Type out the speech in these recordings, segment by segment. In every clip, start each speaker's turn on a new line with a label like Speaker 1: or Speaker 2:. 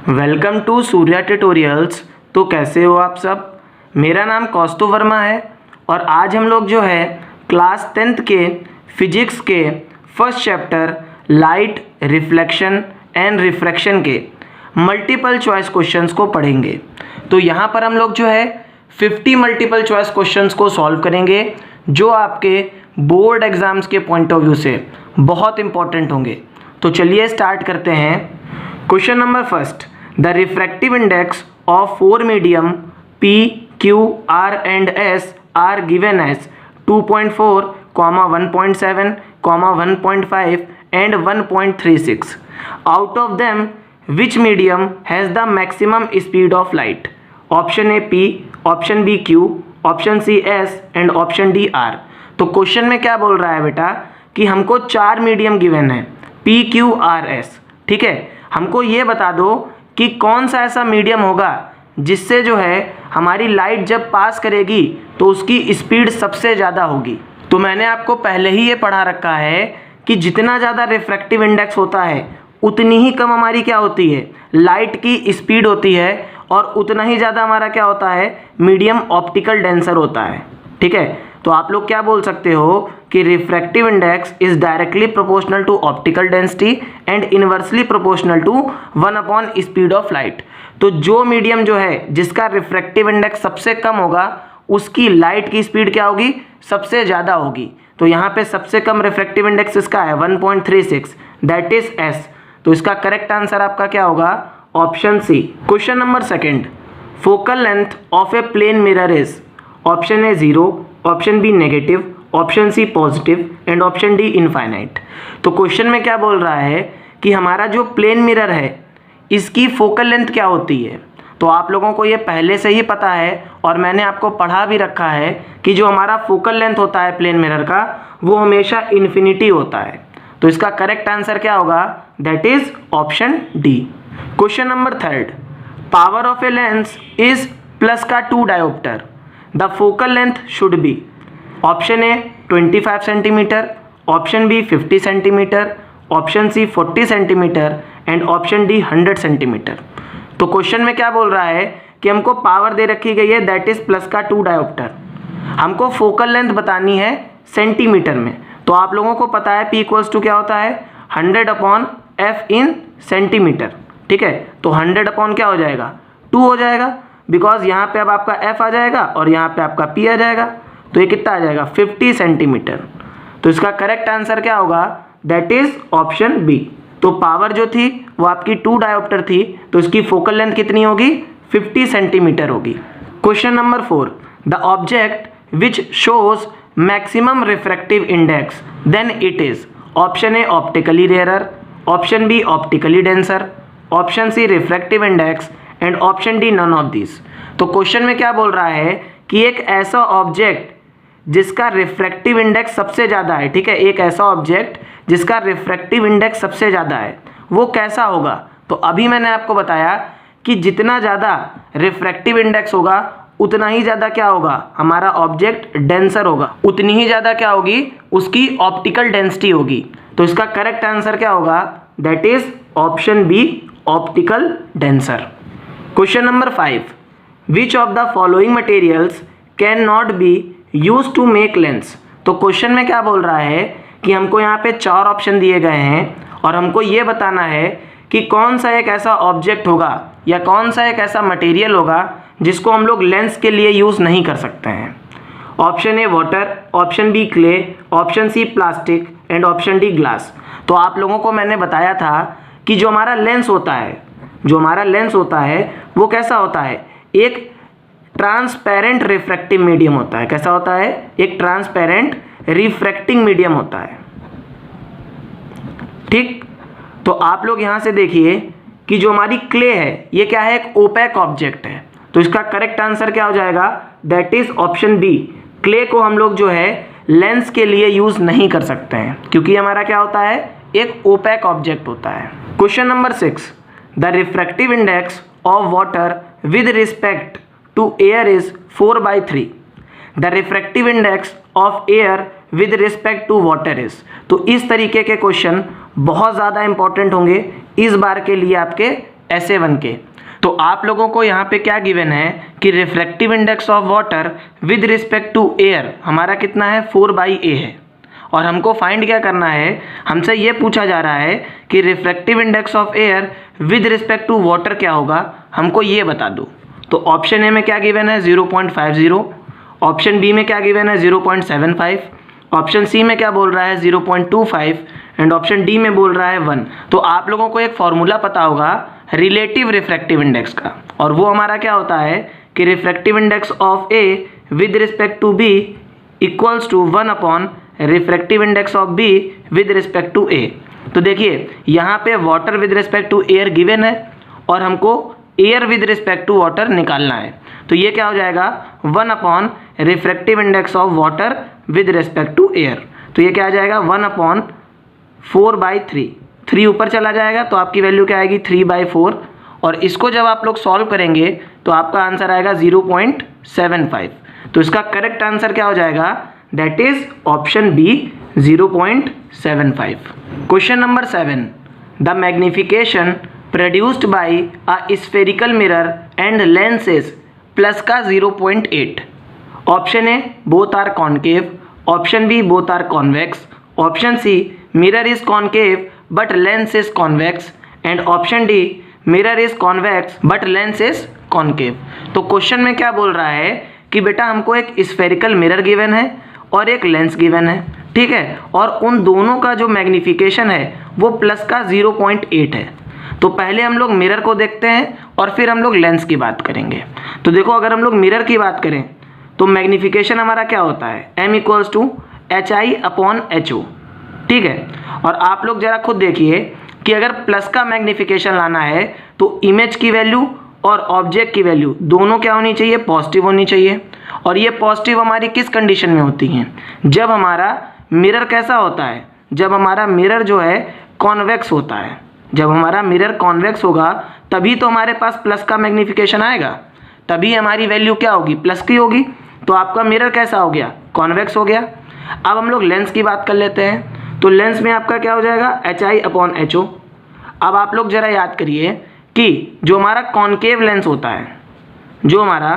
Speaker 1: Welcome to Surya tutorials. तो कैसे हो आप सब। मेरा नाम कौस्तुभ वर्मा है और आज हम लोग जो है क्लास 10th के फिजिक्स के first chapter light reflection and refraction के मल्टीपल चॉइस क्वेश्चंस को पढ़ेंगे। तो यहाँ पर हम लोग जो है 50 मल्टीपल चॉइस क्वेश्चंस को सॉल्व करेंगे जो आपके बोर्ड एग्जाम्स के पॉइंट ऑफ व्यू से बहुत इंपॉर्टेंट होंगे। तो चलिए स्टार्ट करते हैं। Question number first, the refractive index of 4 medium P, Q, R and S are given as 2.4, 1.7, 1.5 and 1.36. Out of them, which medium has the maximum speed of light? Option A P, option B Q, option C S and option D R. तो question में क्या बोल रहा है बेटा कि हमको 4 medium given है P, Q, R, S। ठीक है, हमको ये बता दो कि कौन सा ऐसा मीडियम होगा जिससे जो है हमारी लाइट जब पास करेगी तो उसकी स्पीड सबसे ज़्यादा होगी। तो मैंने आपको पहले ही ये पढ़ा रखा है कि जितना ज़्यादा रिफ्रैक्टिव इंडेक्स होता है उतनी ही कम हमारी क्या होती है, लाइट की स्पीड होती है, और उतना ही ज़्यादा हमारा क्या होता है, मीडियम ऑप्टिकल डेंसर होता है। ठीक है, तो आप लोग क्या बोल सकते हो कि refractive index is directly proportional to optical density and inversely proportional to 1 / speed of light. तो जो मीडियम जो है जिसका रिफ्रैक्टिव इंडेक्स सबसे कम होगा उसकी लाइट की स्पीड क्या होगी, सबसे ज़्यादा होगी। तो यहाँ पे सबसे कम रिफ्रैक्टिव इंडेक्स इसका है 1.36, दैट इज एस। तो इसका करेक्ट आंसर आपका क्या होगा, option C. Question number second, focal length of a plane mirror is option A 0, option B negative, option C positive and option D infinite. तो question में क्या बोल रहा है कि हमारा जो प्लेन मिरर है इसकी फोकल लेंथ क्या होती है। तो आप लोगों को ये पहले से ही पता है और मैंने आपको पढ़ा भी रखा है कि जो हमारा फोकल लेंथ होता है प्लेन मिरर का वो हमेशा इन्फिनिटी होता है। तो इसका करेक्ट आंसर क्या होगा, that is option D. Question number third, power of a lens is plus का 2 dioptre, the focal length should be option A 25 centimetre, option B 50 centimetre, option C 40 centimetre and option D 100 centimetre. तो question में क्या बोल रहा है कि हमको power दे रखी गई है दैट इज प्लस का 2 डायोप्टर, हमको फोकल लेंथ बतानी है सेंटीमीटर में। तो आप लोगों को पता है P इक्वल्स टू क्या होता है, 100/F इन सेंटीमीटर। ठीक है, तो 100 क्या हो जाएगा, 2 हो जाएगा, बिकॉज यहाँ पे अब आपका F आ जाएगा और यहाँ पे आपका P आ जाएगा। तो ये कितना आ जाएगा, 50 सेंटीमीटर। तो इसका करेक्ट आंसर क्या होगा, दैट इज ऑप्शन बी। तो पावर जो थी वो आपकी 2 डायोप्टर थी, तो इसकी फोकल लेंथ कितनी होगी, 50 सेंटीमीटर होगी। Question number 4, the object which shows maximum refractive index then it is option A optically rarer, option B optically denser, option C refractive index and option D none of this. तो question में क्या बोल रहा है कि एक ऐसा object जिसका रिफ्रैक्टिव इंडेक्स सबसे ज़्यादा है, ठीक है, एक ऐसा ऑब्जेक्ट जिसका रिफ्रैक्टिव इंडेक्स सबसे ज़्यादा है वो कैसा होगा। तो अभी मैंने आपको बताया कि जितना ज़्यादा रिफ्रैक्टिव इंडेक्स होगा उतना ही ज़्यादा क्या होगा, हमारा ऑब्जेक्ट डेंसर होगा, उतनी ही ज़्यादा क्या होगी, उसकी ऑप्टिकल डेंसिटी होगी। तो इसका करेक्ट आंसर क्या होगा, that is option B, optical denser. Question number 5, which of the following materials can not be use to make lens. तो क्वेश्चन में क्या बोल रहा है कि हमको यहाँ पे 4 ऑप्शन दिए गए हैं और हमको ये बताना है कि कौन सा एक ऐसा ऑब्जेक्ट होगा या कौन सा एक ऐसा मटेरियल होगा जिसको हम लोग लेंस के लिए यूज़ नहीं कर सकते हैं। Option A water, option B clay, option C plastic and option D glass. तो आप लोगों को मैंने बताया था कि जो हमारा लेंस होता है, जो हमारा लेंस होता है वो कैसा होता है, एक ट्रांसपेरेंट रिफ्रैक्टिव मीडियम होता है। कैसा होता है, एक ट्रांसपेरेंट रिफ्रैक्टिंग मीडियम होता है। ठीक, तो आप लोग यहाँ से देखिए कि जो हमारी क्ले है ये क्या है, एक ओपेक ऑब्जेक्ट है। तो इसका करेक्ट आंसर क्या हो जाएगा, that is option B. Clay को हम लोग जो है लेंस के लिए यूज नहीं कर सकते हैं क्योंकि हमारा क्या होता है, एक ओपेक ऑब्जेक्ट होता है। Question number 6, the refractive index of water with respect to air is 4/3. The refractive index of air with respect to water is। तो इस तरीके के क्वेश्चन बहुत ज़्यादा इंपॉर्टेंट होंगे इस बार के लिए आपके SA1 के। तो आप लोगों को यहाँ पे क्या गिवन है कि refractive index of water with respect to air हमारा कितना है 4/A है, और हमको फाइंड क्या करना है, हमसे ये पूछा जा रहा है कि refractive index of air with respect to water क्या होगा, हमको ये बता दो। तो ऑप्शन ए में क्या गिवन है 0.50, ऑप्शन बी में क्या गिवन है 0.75, ऑप्शन सी में क्या बोल रहा है 0.25 एंड ऑप्शन डी में बोल रहा है 1। तो आप लोगों को एक फॉर्मूला पता होगा रिलेटिव रिफ्रैक्टिव इंडेक्स का, और वो हमारा क्या होता है कि refractive index of A with respect to B equals to 1 upon refractive index of B with respect to A. तो देखिए यहाँ पे water with respect to air given है और हमको air with respect to water निकालना है। तो ये क्या हो जाएगा 1 upon refractive index of water with respect to air. तो ये क्या आ जाएगा 1 अपॉन 4/3, 3 ऊपर चला जाएगा तो आपकी वैल्यू क्या आएगी 3/4, और इसको जब आप लोग सॉल्व करेंगे तो आपका आंसर आएगा 0.75। तो इसका करेक्ट आंसर क्या हो जाएगा, that is option B 0.75। Question number 7, the magnification produced by a spherical mirror and lenses plus का 0.8। Option A both are concave, option B both are convex, option C mirror is concave but lens is convex, and option D mirror is convex but lens is concave. तो question में क्या बोल रहा है कि बेटा हमको एक स्फेरिकल मिरर गिवन है और एक लेंस गिवन है, ठीक है, और उन दोनों का जो मैग्निफिकेशन है वो प्लस का 0.8 है। तो पहले हम लोग मिरर को देखते हैं और फिर हम लोग लेंस की बात करेंगे। तो देखो अगर हम लोग मिरर की बात करें तो मैग्निफिकेशन हमारा क्या होता है m=hi/ho, ठीक है। और आप लोग जरा खुद देखिए कि अगर प्लस का मैग्निफिकेशन लाना है तो इमेज की वैल्यू और ऑब्जेक्ट की वैल्यू दोनों क्या होनी चाहिए, पॉजिटिव होनी चाहिए। और ये पॉजिटिव हमारी किस कंडीशन में होती हैं, जब हमारा मिरर कैसा होता है, जब हमारा मिरर जो है कॉन्वेक्स होता है। जब हमारा मिरर कॉन्वेक्स होगा तभी तो हमारे पास प्लस का मैग्निफिकेशन आएगा, तभी हमारी वैल्यू क्या होगी, प्लस की होगी। तो आपका मिरर कैसा हो गया, कॉन्वेक्स हो गया। अब हम लोग लेंस की बात कर लेते हैं। तो लेंस में आपका क्या हो जाएगा hi/ho। अब आप लोग जरा याद करिए कि जो हमारा कॉन्केव लेंस होता है, जो हमारा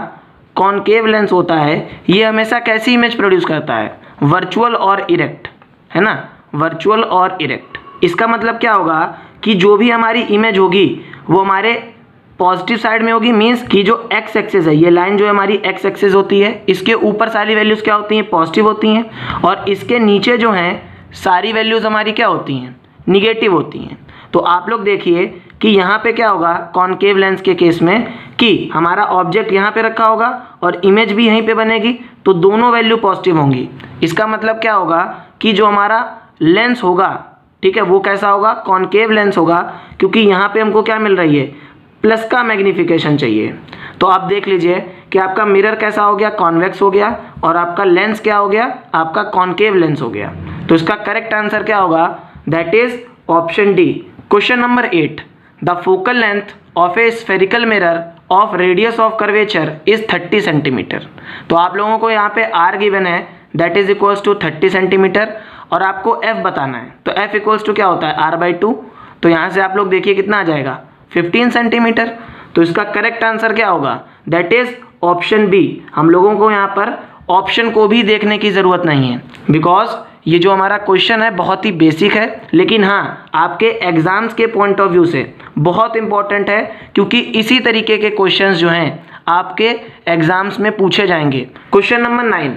Speaker 1: कॉन्केव लेंस होता है ये हमेशा कैसी इमेज प्रोड्यूस करता है, वर्चुअल और इरेक्ट, है ना, वर्चुअल और इरेक्ट। इसका मतलब क्या होगा कि जो भी हमारी इमेज होगी वो हमारे पॉजिटिव साइड में होगी, मीन्स कि जो एक्स एक्सिस है, ये लाइन जो हमारी एक्स एक्सिस होती है, इसके ऊपर सारी वैल्यूज़ क्या होती हैं, पॉजिटिव होती हैं, और इसके नीचे जो हैं सारी वैल्यूज़ हमारी क्या होती हैं, निगेटिव होती हैं। तो आप लोग देखिए कि यहाँ पे क्या होगा कॉन्केव लेंस के केस में कि हमारा ऑब्जेक्ट यहाँ पे रखा होगा और इमेज भी यहीं पे बनेगी, तो दोनों वैल्यू पॉजिटिव होंगी। इसका मतलब क्या होगा कि जो हमारा लेंस होगा, ठीक है, वो कैसा होगा, कॉन्केव लेंस होगा, क्योंकि यहाँ पे हमको क्या मिल रही है, प्लस का मैग्निफिकेशन चाहिए। तो आप देख लीजिए कि आपका मिरर कैसा हो गया, कॉन्वेक्स हो गया, और आपका लेंस क्या हो गया, आपका कॉन्केव लेंस हो गया। तो इसका करेक्ट आंसर क्या होगा, that is option D. Question number 8, the focal length of a spherical mirror of radius of curvature is 30 centimetre. तो आप लोगों को यहाँ पे आर गिवन है, that is equals to 30 centimetre, और आपको एफ बताना है। तो एफ इक्वल्स टू क्या होता है, r/2। तो यहाँ से आप लोग देखिए कितना आ जाएगा, 15 सेंटीमीटर। तो इसका करेक्ट आंसर क्या होगा, दैट इज ऑप्शन बी। हम लोगों को यहाँ पर ऑप्शन को भी देखने की ज़रूरत नहीं है, बिकॉज ये जो हमारा क्वेश्चन है बहुत ही बेसिक है, लेकिन हाँ आपके एग्जाम्स के पॉइंट ऑफ व्यू से बहुत इंपॉर्टेंट है, क्योंकि इसी तरीके के क्वेश्चंस जो हैं आपके एग्जाम्स में पूछे जाएंगे। Question number 9,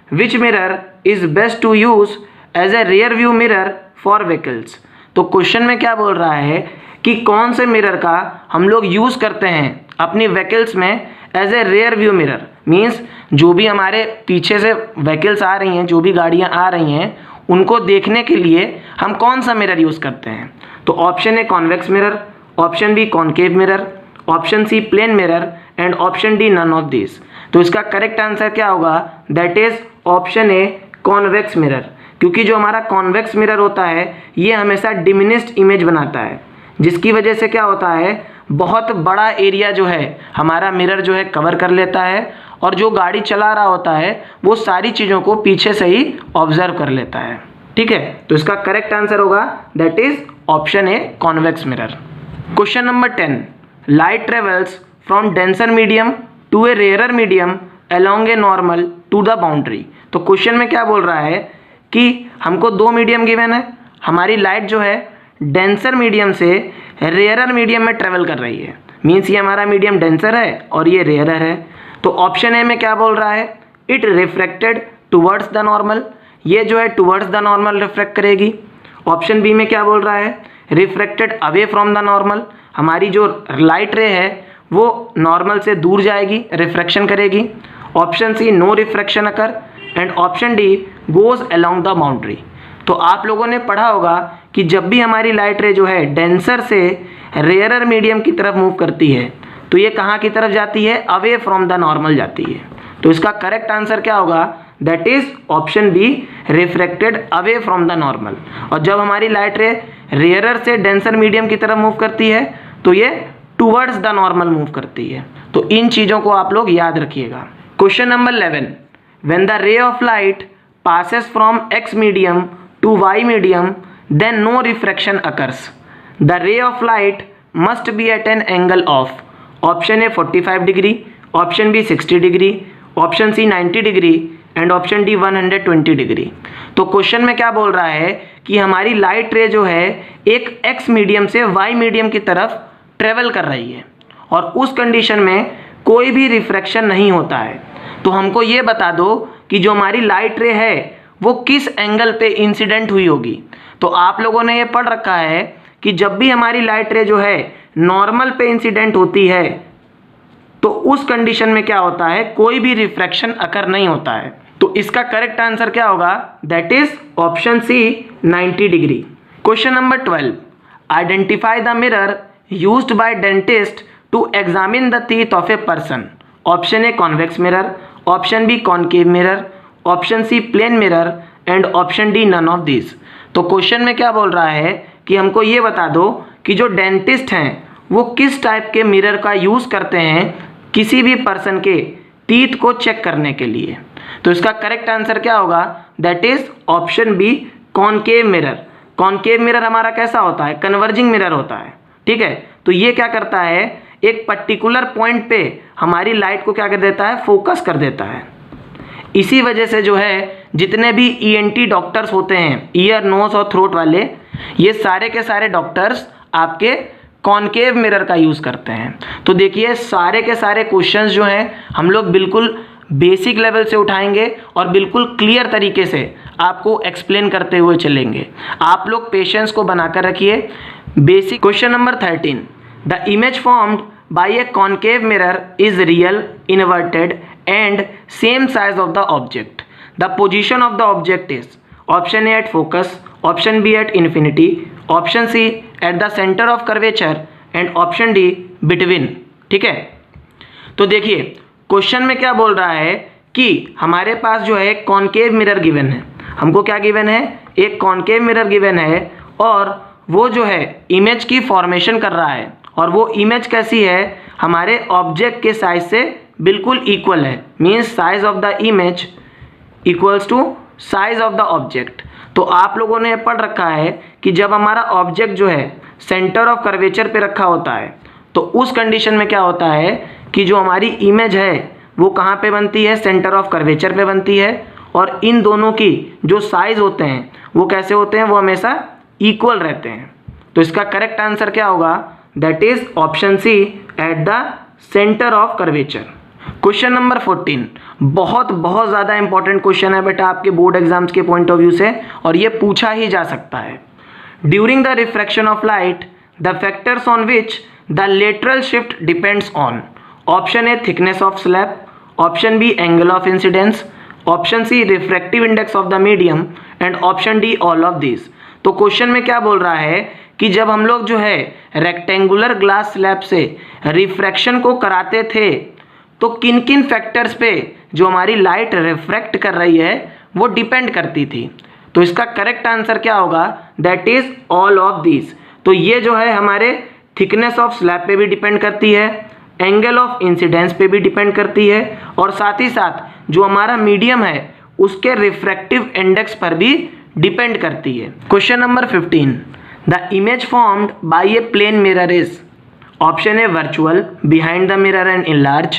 Speaker 1: which mirror is best to use as a rear view mirror for vehicles. तो क्वेश्चन में क्या बोल रहा है कि कौन से मिरर का हम लोग यूज़ करते हैं अपनी व्हीकल्स में as a rear view mirror, means जो भी हमारे पीछे से व्हीकल्स आ रही हैं, जो भी गाड़ियाँ आ रही हैं, उनको देखने के लिए हम कौन सा मिरर यूज़ करते हैं। तो option A convex mirror, option B concave mirror, option C plane mirror, and option D none of this. तो इसका करेक्ट आंसर क्या होगा, that is option A convex mirror, क्योंकि जो हमारा कॉन्वेक्स मिरर होता है ये हमेशा डिमिनिश्ड इमेज बनाता है, जिसकी वजह से क्या होता है, बहुत बड़ा एरिया जो है हमारा मिरर जो है कवर कर लेता है, और जो गाड़ी चला रहा होता है वो सारी चीज़ों को पीछे से ही ऑब्जर्व कर लेता है, ठीक है। तो इसका करेक्ट आंसर होगा that is option A convex mirror. Question number 10, light travels from denser medium to a rarer medium along a normal to the boundary. तो क्वेश्चन में क्या बोल रहा है कि हमको दो मीडियम गिवन है, हमारी लाइट जो है डेंसर मीडियम से रेयरर मीडियम में ट्रेवल कर रही है, मीन्स ये हमारा मीडियम डेंसर है और ये रेयरर है। तो ऑप्शन ए में क्या बोल रहा है, it refracted towards the normal, ये जो है टुवर्ड्स द नॉर्मल रिफ्रैक्ट करेगी। ऑप्शन बी में क्या बोल रहा है, refracted away from the normal, हमारी जो लाइट रे है वो नॉर्मल से दूर जाएगी, रिफ्रैक्शन करेगी। Option C, no refraction occur, and option D, goes along the boundary. तो आप लोगों ने पढ़ा होगा कि जब भी हमारी लाइट रे जो है डेंसर से रेयरर मीडियम की तरफ मूव करती है तो ये कहाँ की तरफ जाती है, अवे फ्रॉम द नॉर्मल जाती है। तो इसका करेक्ट आंसर क्या होगा, that is option B, refracted away from the normal. और जब हमारी लाइट रे रेयरर से डेंसर मीडियम की तरफ मूव करती है तो ये टुवर्ड्स द नॉर्मल मूव करती है। तो इन चीज़ों को आप लोग याद रखिएगा। Question number 11, when the ray of light passes from X medium to Y medium, then no refraction occurs. The ray of light must be at an angle of option A 45 degree, option B 60 degree, option C 90 degree and option D 120 degree। तो question में क्या बोल रहा है कि हमारी light रे जो है एक X मीडियम से Y मीडियम की तरफ ट्रेवल कर रही है और उस कंडीशन में कोई भी रिफ्रैक्शन नहीं होता है। तो हमको ये बता दो कि जो हमारी लाइट रे है वो किस एंगल पे इंसिडेंट हुई होगी। तो आप लोगों ने ये पढ़ रखा है कि जब भी हमारी लाइट रे जो है नॉर्मल पे इंसिडेंट होती है तो उस कंडीशन में क्या होता है, कोई भी रिफ्रैक्शन अकर नहीं होता है। तो इसका करेक्ट आंसर क्या होगा, that is option C, 90 degree. Question number 12, identify the mirror used by dentist to examine the teeth of a person. Option A convex mirror, option B concave mirror, option C plane mirror and option D none of this. तो question में क्या बोल रहा है कि हमको ये बता दो कि जो डेंटिस्ट हैं वो किस टाइप के मिरर का यूज़ करते हैं किसी भी पर्सन के टीथ को चेक करने के लिए। तो इसका करेक्ट आंसर क्या होगा, that is option B, concave mirror. Concave mirror हमारा कैसा होता है, कन्वर्जिंग मिरर होता है, ठीक है। तो ये क्या करता है, एक पर्टिकुलर पॉइंट पे हमारी लाइट को क्या कर देता है, फोकस कर देता है। इसी वजह से जो है जितने भी ईएनटी डॉक्टर्स होते हैं, ईयर नोज और थ्रोट वाले, ये सारे के सारे डॉक्टर्स आपके कॉनकेव मिरर का यूज़ करते हैं। तो देखिए सारे के सारे क्वेश्चंस जो हैं हम लोग बिल्कुल बेसिक लेवल से उठाएंगे और बिल्कुल क्लियर तरीके से आपको एक्सप्लेन करते हुए चलेंगे। आप लोग पेशेंस को बनाकर रखिए। Basic question number 13, the image formed by a concave mirror is real, inverted and same size of the object. The position of the object is option A at focus, option B at infinity, option C at the center of curvature and option D between। ठीक है, तो देखिए question में क्या बोल रहा है कि हमारे पास जो है कॉनकेव मिरर गिवन है। हमको क्या गिवन है, एक कॉनकेव मिरर गिवन है और वो जो है इमेज की फॉर्मेशन कर रहा है और वो इमेज कैसी है, हमारे ऑब्जेक्ट के साइज से बिल्कुल इक्वल है, means size of the image equals to size of the object. तो आप लोगों ने पढ़ रखा है कि जब हमारा ऑब्जेक्ट जो है सेंटर ऑफ कर्वेचर पे रखा होता है तो उस कंडीशन में क्या होता है कि जो हमारी इमेज है वो कहाँ पे बनती है, सेंटर ऑफ कर्वेचर पे बनती है और इन दोनों की जो साइज होते हैं वो कैसे होते हैं, वो हमेशा इक्वल रहते हैं। तो इसका करेक्ट आंसर क्या होगा, that is option C, at the centre of curvature. Question number 14 बहुत ज़्यादा इंपॉर्टेंट क्वेश्चन है बेटा आपके बोर्ड एग्जाम्स के पॉइंट ऑफ व्यू से और ये पूछा ही जा सकता है। During the refraction of light the factors on which the lateral shift depends on. Option A thickness of slab, option B angle of incidence, option C refractive index of the medium and option D all of this. तो question में क्या बोल रहा है कि जब हम लोग जो है रेक्टेंगुलर ग्लास स्लैब से रिफ्रैक्शन को कराते थे तो किन किन फैक्टर्स पे जो हमारी लाइट रिफ्रैक्ट कर रही है वो डिपेंड करती थी। तो इसका करेक्ट आंसर क्या होगा, that is all of this. तो ये जो है हमारे थिकनेस ऑफ स्लैब पे भी डिपेंड करती है, एंगल ऑफ इंसिडेंस पे भी डिपेंड करती है और साथ ही साथ जो हमारा मीडियम है उसके रिफ्रैक्टिव इंडेक्स पर भी डिपेंड करती है। Question number 15, the image formed by a plane mirror is option A virtual behind the mirror and enlarge,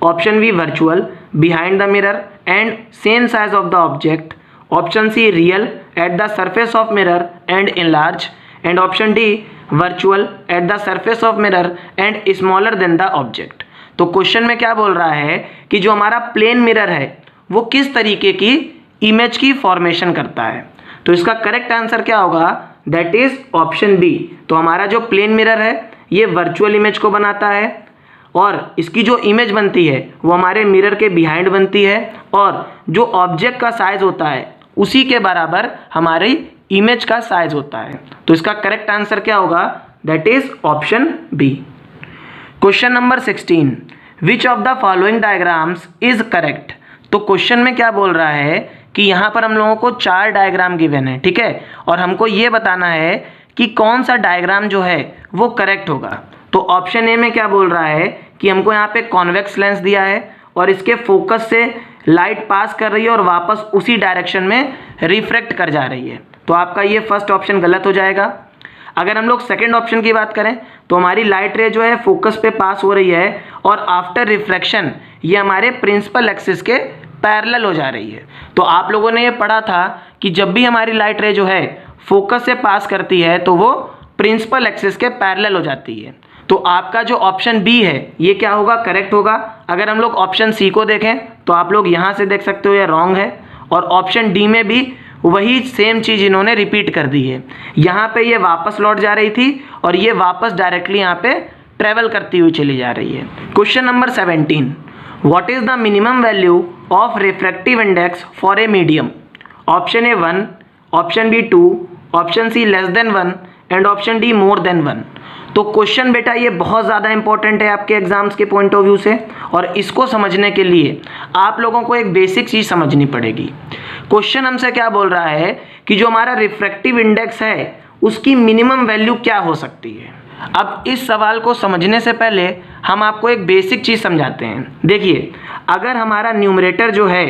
Speaker 1: option B virtual behind the mirror and same size of the object, option C real at the surface of mirror and enlarge and option D virtual at the surface of mirror and smaller than the object. तो question में क्या बोल रहा है कि जो हमारा plane mirror है वो किस तरीके की इमेज की फॉर्मेशन करता है। तो इसका करेक्ट आंसर क्या होगा, दैट इज ऑप्शन बी। तो हमारा जो प्लेन मिरर है ये वर्चुअल इमेज को बनाता है और इसकी जो इमेज बनती है वो हमारे मिरर के बिहाइंड बनती है और जो ऑब्जेक्ट का साइज होता है उसी के बराबर हमारी इमेज का साइज होता है। तो इसका करेक्ट आंसर क्या होगा, that is option B. Question number 16, which of the following diagrams is correct. तो क्वेश्चन में क्या बोल रहा है कि यहाँ पर हम लोगों को 4 डायग्राम गिवन है, ठीक है, और हमको ये बताना है कि कौन सा डायग्राम जो है वो करेक्ट होगा। तो ऑप्शन ए में क्या बोल रहा है कि हमको यहाँ पे कॉन्वेक्स लेंस दिया है और इसके फोकस से लाइट पास कर रही है और वापस उसी डायरेक्शन में रिफ्रैक्ट कर जा रही है। तो आपका ये फर्स्ट ऑप्शन गलत हो जाएगा। अगर हम लोग सेकेंड ऑप्शन की बात करें तो हमारी लाइट रे जो है फोकस पे पास हो रही है और आफ्टर रिफ्रैक्शन ये हमारे प्रिंसिपल एक्सिस के पैरेलल हो जा रही है। तो आप लोगों ने ये पढ़ा था कि जब भी हमारी लाइट रे जो है फोकस से पास करती है तो वो प्रिंसिपल एक्सिस के पैरेलल हो जाती है। तो आपका जो ऑप्शन बी है ये क्या होगा, करेक्ट होगा। अगर हम लोग ऑप्शन सी को देखें तो आप लोग यहाँ से देख सकते हो ये रॉन्ग है और ऑप्शन डी में भी वही सेम चीज़ इन्होंने रिपीट कर दी है। यहाँ पे ये वापस लौट जा रही थी और ये वापस डायरेक्टली यहाँ पे ट्रेवल करती हुई चली जा रही है। Question number 17, what is the minimum value of refractive index for a medium. Option A 1, option B 2, option C less than 1 and option D more than 1। तो क्वेश्चन बेटा ये बहुत ज़्यादा इंपॉर्टेंट है आपके एग्जाम्स के पॉइंट ऑफ व्यू से और इसको समझने के लिए आप लोगों को एक बेसिक चीज़ समझनी पड़ेगी। क्वेश्चन हमसे क्या बोल रहा है कि जो हमारा रिफ्रैक्टिव इंडेक्स है उसकी मिनिमम वैल्यू क्या हो सकती है। अब इस सवाल को समझने से पहले हम आपको एक बेसिक चीज़ समझाते हैं। देखिए, अगर हमारा न्यूमरेटर जो है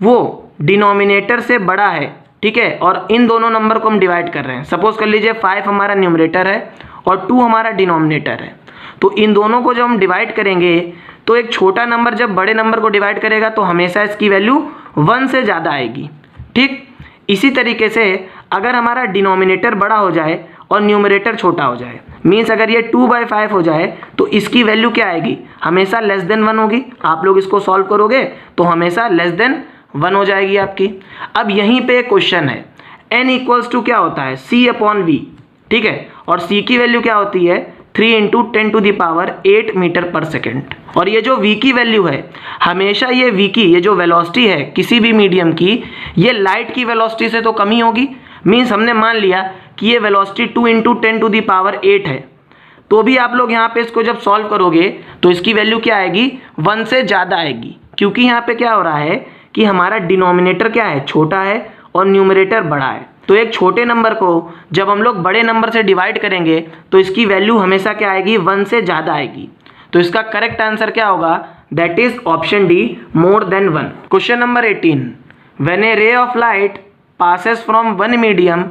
Speaker 1: वो डिनोमिनेटर से बड़ा है, ठीक है, और इन दोनों नंबर को हम डिवाइड कर रहे हैं, सपोज कर लीजिए 5 हमारा न्यूमरेटर है और 2 हमारा डिनोमिनेटर है, तो इन दोनों को जब हम डिवाइड करेंगे तो एक छोटा नंबर जब बड़े नंबर को डिवाइड करेगा तो हमेशा इसकी वैल्यू 1 से ज़्यादा आएगी। ठीक इसी तरीके से अगर हमारा डिनोमिनेटर बड़ा हो जाए और न्यूमरेटर छोटा हो जाए, मीन्स अगर ये 2/5 हो जाए तो इसकी वैल्यू क्या आएगी, हमेशा लेस देन 1 होगी। आप लोग इसको सॉल्व करोगे तो हमेशा लेस देन 1 हो जाएगी आपकी। अब यहीं पे एक क्वेश्चन है, n इक्वल्स टू क्या होता है, c/v, ठीक है, और c की वैल्यू क्या होती है 3 × 10⁸ मीटर पर सेकेंड। और ये जो v की वैल्यू है हमेशा ये v की ये जो वेलोसिटी है किसी भी मीडियम की ये लाइट की वेलोसिटी से तो कम ही होगी। मीन्स हमने मान लिया कि ये वेलोसिटी 2 × 10⁸ है, तो भी आप लोग यहाँ पे इसको जब सॉल्व करोगे तो इसकी वैल्यू क्या आएगी, 1 से ज़्यादा आएगी, क्योंकि यहाँ पे क्या हो रहा है कि हमारा डिनोमिनेटर क्या है, छोटा है और न्यूमरेटर बड़ा है। तो एक छोटे नंबर को जब हम लोग बड़े नंबर से डिवाइड करेंगे तो इसकी वैल्यू हमेशा क्या आएगी, 1 से ज़्यादा आएगी। तो इसका करेक्ट आंसर क्या होगा, that is option D, more than 1। Question number 18, when A ray of light passes from one medium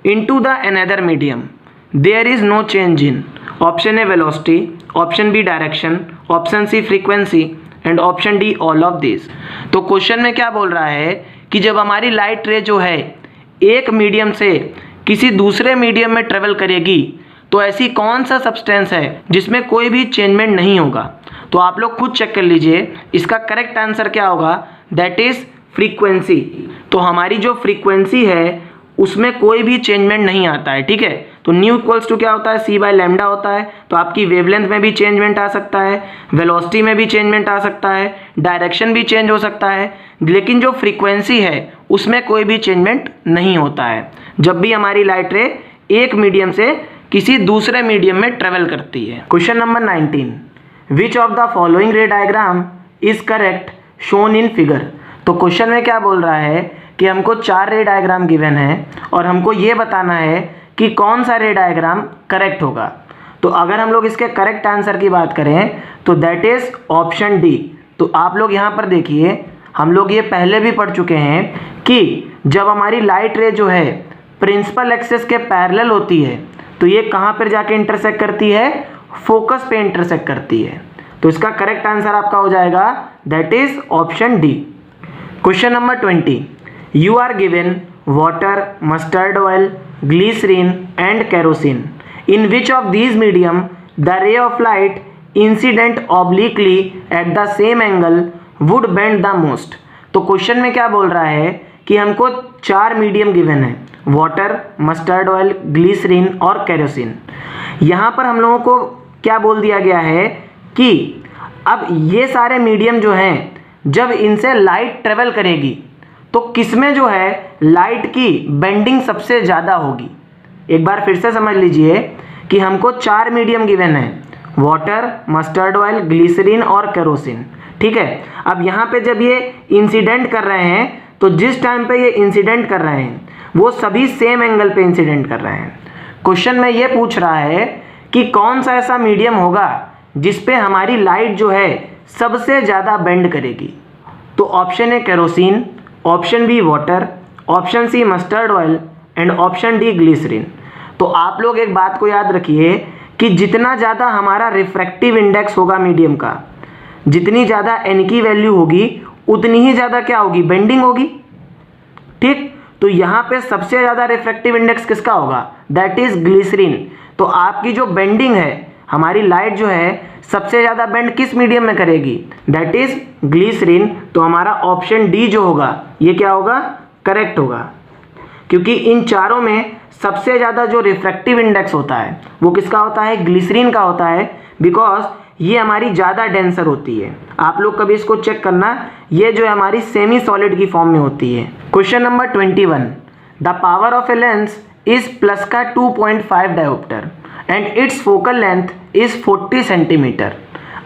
Speaker 1: into the another medium, there is no change in option A velocity, option B direction, option C frequency and option D all of these। तो question में क्या बोल रहा है कि जब हमारी light रे जो है एक मीडियम से किसी दूसरे मीडियम में ट्रेवल करेगी तो ऐसी कौन सा सब्सटेंस है जिसमें कोई भी चेंजमेंट नहीं होगा। तो आप लोग खुद चेक कर लीजिए, इसका करेक्ट आंसर क्या होगा, दैट इज फ्रीक्वेंसी। तो हमारी जो फ्रीक्वेंसी है उसमें कोई भी चेंजमेंट नहीं आता है, ठीक है। तो न्यू इक्वल्स टू क्या होता है, c/λ होता है। तो आपकी वेवलेंथ में भी चेंजमेंट आ सकता है, वेलोसिटी में भी चेंजमेंट आ सकता है, डायरेक्शन भी चेंज हो सकता है, लेकिन जो फ्रीक्वेंसी है उसमें कोई भी चेंजमेंट नहीं होता है जब भी हमारी लाइट रे एक मीडियम से किसी दूसरे मीडियम में ट्रेवल करती है। Question number 19, which of the following रे diagram is correct shown in figure. तो क्वेश्चन में क्या बोल रहा है कि हमको 4 रे डायग्राम गिवन है और हमको ये बताना है कि कौन सा रे डायग्राम करेक्ट होगा। तो अगर हम लोग इसके करेक्ट आंसर की बात करें तो दैट इज ऑप्शन डी। तो आप लोग यहाँ पर देखिए, हम लोग ये पहले भी पढ़ चुके हैं कि जब हमारी लाइट रे जो है प्रिंसिपल एक्सिस के पैरेलल होती है तो ये कहाँ पर जाके इंटरसेक्ट करती है, फोकस पे इंटरसेक्ट करती है। तो इसका करेक्ट आंसर आपका हो जाएगा that is option D. Question number 20, you are given water, mustard oil, glycerine and kerosene. In which of these medium the ray of light incident obliquely at the same angle would bend the most. तो question में क्या बोल रहा है कि हमको 4 medium given है, water, mustard oil, glycerine और केरोसिन। यहाँ पर हम लोगों को क्या बोल दिया गया है कि अब ये सारे मीडियम जो हैं जब इनसे लाइट ट्रेवल करेगी तो किसमें जो है लाइट की बेंडिंग सबसे ज़्यादा होगी। एक बार फिर से समझ लीजिए कि हमको 4 मीडियम गिवन है, वाटर, मस्टर्ड ऑयल, ग्लिसरीन और केरोसिन। ठीक है, अब यहाँ पे जब ये इंसिडेंट कर रहे हैं तो जिस टाइम पे ये इंसिडेंट कर रहे हैं वो सभी सेम एंगल पे इंसिडेंट कर रहे हैं। क्वेश्चन में ये पूछ रहा है कि कौन सा ऐसा मीडियम होगा जिस पे हमारी लाइट जो है सबसे ज़्यादा बेंड करेगी। तो option A kerosene, option B water, option C mustard oil and option D glycerine. तो आप लोग एक बात को याद रखिए कि जितना ज़्यादा हमारा रिफ्रैक्टिव इंडेक्स होगा मीडियम का, जितनी ज़्यादा एन की वैल्यू होगी उतनी ही ज़्यादा क्या होगी, बेंडिंग होगी। ठीक, तो यहाँ पे सबसे ज़्यादा रिफ्रैक्टिव इंडेक्स किसका होगा, दैट इज ग्लिसरीन। तो आपकी जो बेंडिंग है, हमारी लाइट जो है सबसे ज़्यादा बेंड किस मीडियम में करेगी, दैट इज ग्लिसरीन। तो हमारा ऑप्शन डी जो होगा ये क्या होगा, करेक्ट होगा, क्योंकि इन चारों में सबसे ज़्यादा जो रिफ्रैक्टिव इंडेक्स होता है वो किसका होता है, ग्लिसरीन का होता है, बिकॉज ये हमारी ज़्यादा डेंसर होती है। आप लोग कभी इसको चेक करना, ये जो है हमारी सेमी सॉलिड की फॉर्म में होती है। Question number 21, the power of a lens is plus का 2.5 dioptre and its focal length is 40 centimetre.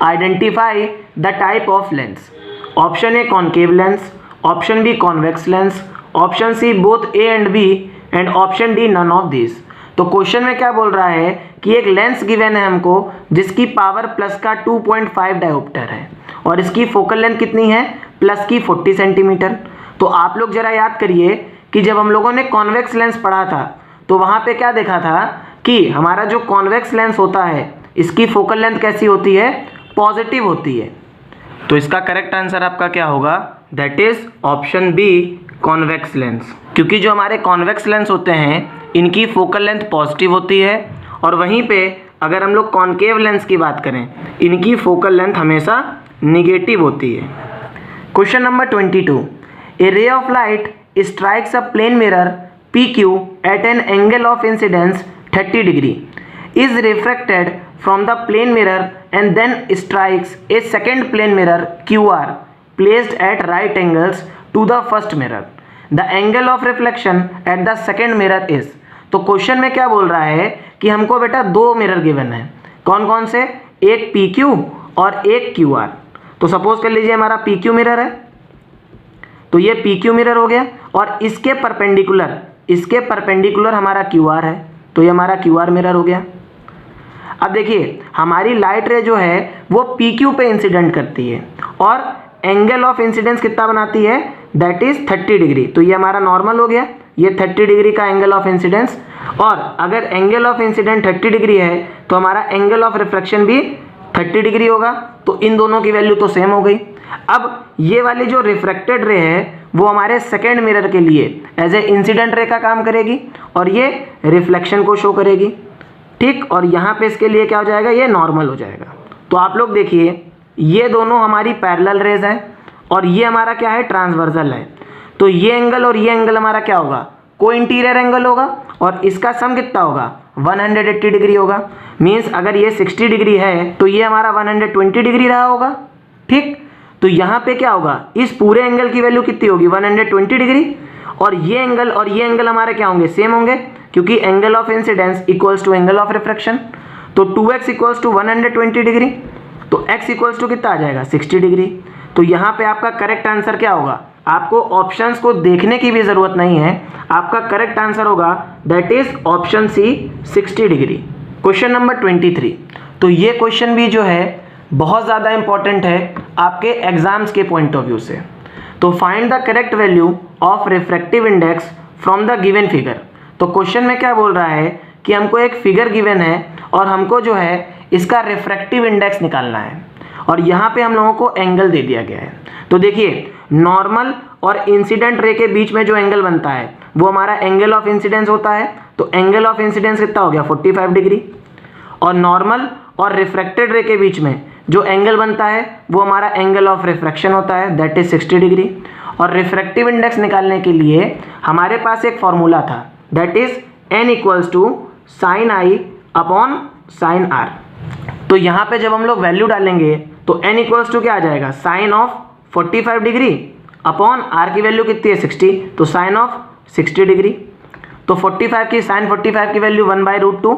Speaker 1: Identify the type of lens. Option A concave lens, option B convex lens, option C both A and B and option D none of this. तो question में क्या बोल रहा है कि एक lens given है हमको जिसकी पावर प्लस का 2.5 डायोप्टर है और इसकी फोकल लेंथ कितनी है, प्लस की 40 सेंटीमीटर। तो आप लोग जरा याद करिए कि जब हम लोगों ने कॉन्वेक्स लेंस पढ़ा था तो वहाँ पे क्या देखा था कि हमारा जो कॉन्वेक्स लेंस होता है इसकी फोकल लेंथ कैसी होती है, पॉजिटिव होती है। तो इसका करेक्ट आंसर आपका क्या होगा, that is option B convex lens, क्योंकि जो हमारे कॉन्वेक्स लेंस होते हैं इनकी फोकल लेंथ पॉजिटिव होती है और वहीं पे अगर हम लोग कॉन्केव लेंस की बात करें इनकी फोकल लेंथ हमेशा निगेटिव होती है। Question number 22, a ray of light strikes a plane mirror PQ at an angle of incidence 30 degree is refracted from the plane mirror and then strikes a second plane mirror QR placed at right angles to the first mirror. The angle of reflection at the second mirror is। तो question में क्या बोल रहा है कि हमको बेटा 2 mirror given है, कौन कौन से, एक PQ और एक QR। तो सपोज कर लीजिए हमारा PQ मिरर है, तो ये PQ मिरर हो गया और इसके परपेंडिकुलर हमारा QR है, तो ये हमारा QR मिरर हो गया। अब देखिए हमारी लाइट रे जो है वो PQ पे इंसिडेंट करती है और एंगल ऑफ इंसिडेंस कितना बनाती है, दैट इज 30 डिग्री। तो ये हमारा नॉर्मल हो गया, ये 30 डिग्री का एंगल ऑफ इंसिडेंस, और अगर एंगल ऑफ इंसिडेंट 30 डिग्री है तो हमारा एंगल ऑफ रिफ्लेक्शन भी 30 डिग्री होगा। तो इन दोनों की वैल्यू तो सेम हो गई। अब ये वाली जो रिफ्रैक्टेड रे है वो हमारे सेकेंड मिरर के लिए एज ए इंसिडेंट रे का काम करेगी और ये रिफ्लेक्शन को शो करेगी। ठीक, और यहाँ पे इसके लिए क्या हो जाएगा, ये नॉर्मल हो जाएगा। तो आप लोग देखिए ये दोनों हमारी पैरेलल रेज हैं और ये हमारा क्या है, ट्रांसवर्सल है। तो ये एंगल और ये एंगल हमारा क्या होगा, को इंटीरियर एंगल होगा और इसका सम कितना होगा, 180 डिग्री होगा। मीन्स अगर ये 60 डिग्री है तो ये हमारा 120 डिग्री रहा होगा। ठीक, तो यहाँ पे क्या होगा, इस पूरे एंगल की वैल्यू कितनी होगी, 120 डिग्री, और ये एंगल हमारे क्या होंगे, सेम होंगे, क्योंकि angle of incidence equals to angle of refraction. तो 2x इक्वल्स टू 120 डिग्री, तो x इक्वल्स टू कितना आ जाएगा, 60 डिग्री। तो यहाँ पे आपका करेक्ट आंसर क्या होगा, आपको ऑप्शंस को देखने की भी ज़रूरत नहीं है, आपका करेक्ट आंसर होगा that is option C 60 degree. Question number 23, तो ये क्वेश्चन भी जो है बहुत ज़्यादा इंपॉर्टेंट है आपके एग्जाम्स के पॉइंट ऑफ व्यू से। तो find the correct value of refractive index from the given figure. तो क्वेश्चन में क्या बोल रहा है कि हमको एक फिगर गिवन है और हमको जो है इसका रिफ्रैक्टिव इंडेक्स निकालना है और यहाँ पे हम लोगों को एंगल दे दिया गया है। तो देखिए नॉर्मल और इंसिडेंट रे के बीच में जो एंगल बनता है वो हमारा एंगल ऑफ इंसिडेंस होता है। तो एंगल ऑफ इंसिडेंस कितना हो गया 45 डिग्री। और नॉर्मल और रिफ्रैक्टेड रे के बीच में जो एंगल बनता है वो हमारा एंगल ऑफ रिफ्रैक्शन होता है, दैट इज 60 डिग्री। और रिफ्रैक्टिव इंडेक्स निकालने के लिए हमारे पास एक फॉर्मूला था, that is n equals to sine i upon sine r. तो यहाँ पे जब हम लोग वैल्यू डालेंगे तो n इक्वल्स टू क्या आ जाएगा, sine of 45 degree upon r की वैल्यू कितनी है 60, तो साइन ऑफ 60 डिग्री। तो 45 की साइन 45 की वैल्यू 1/√2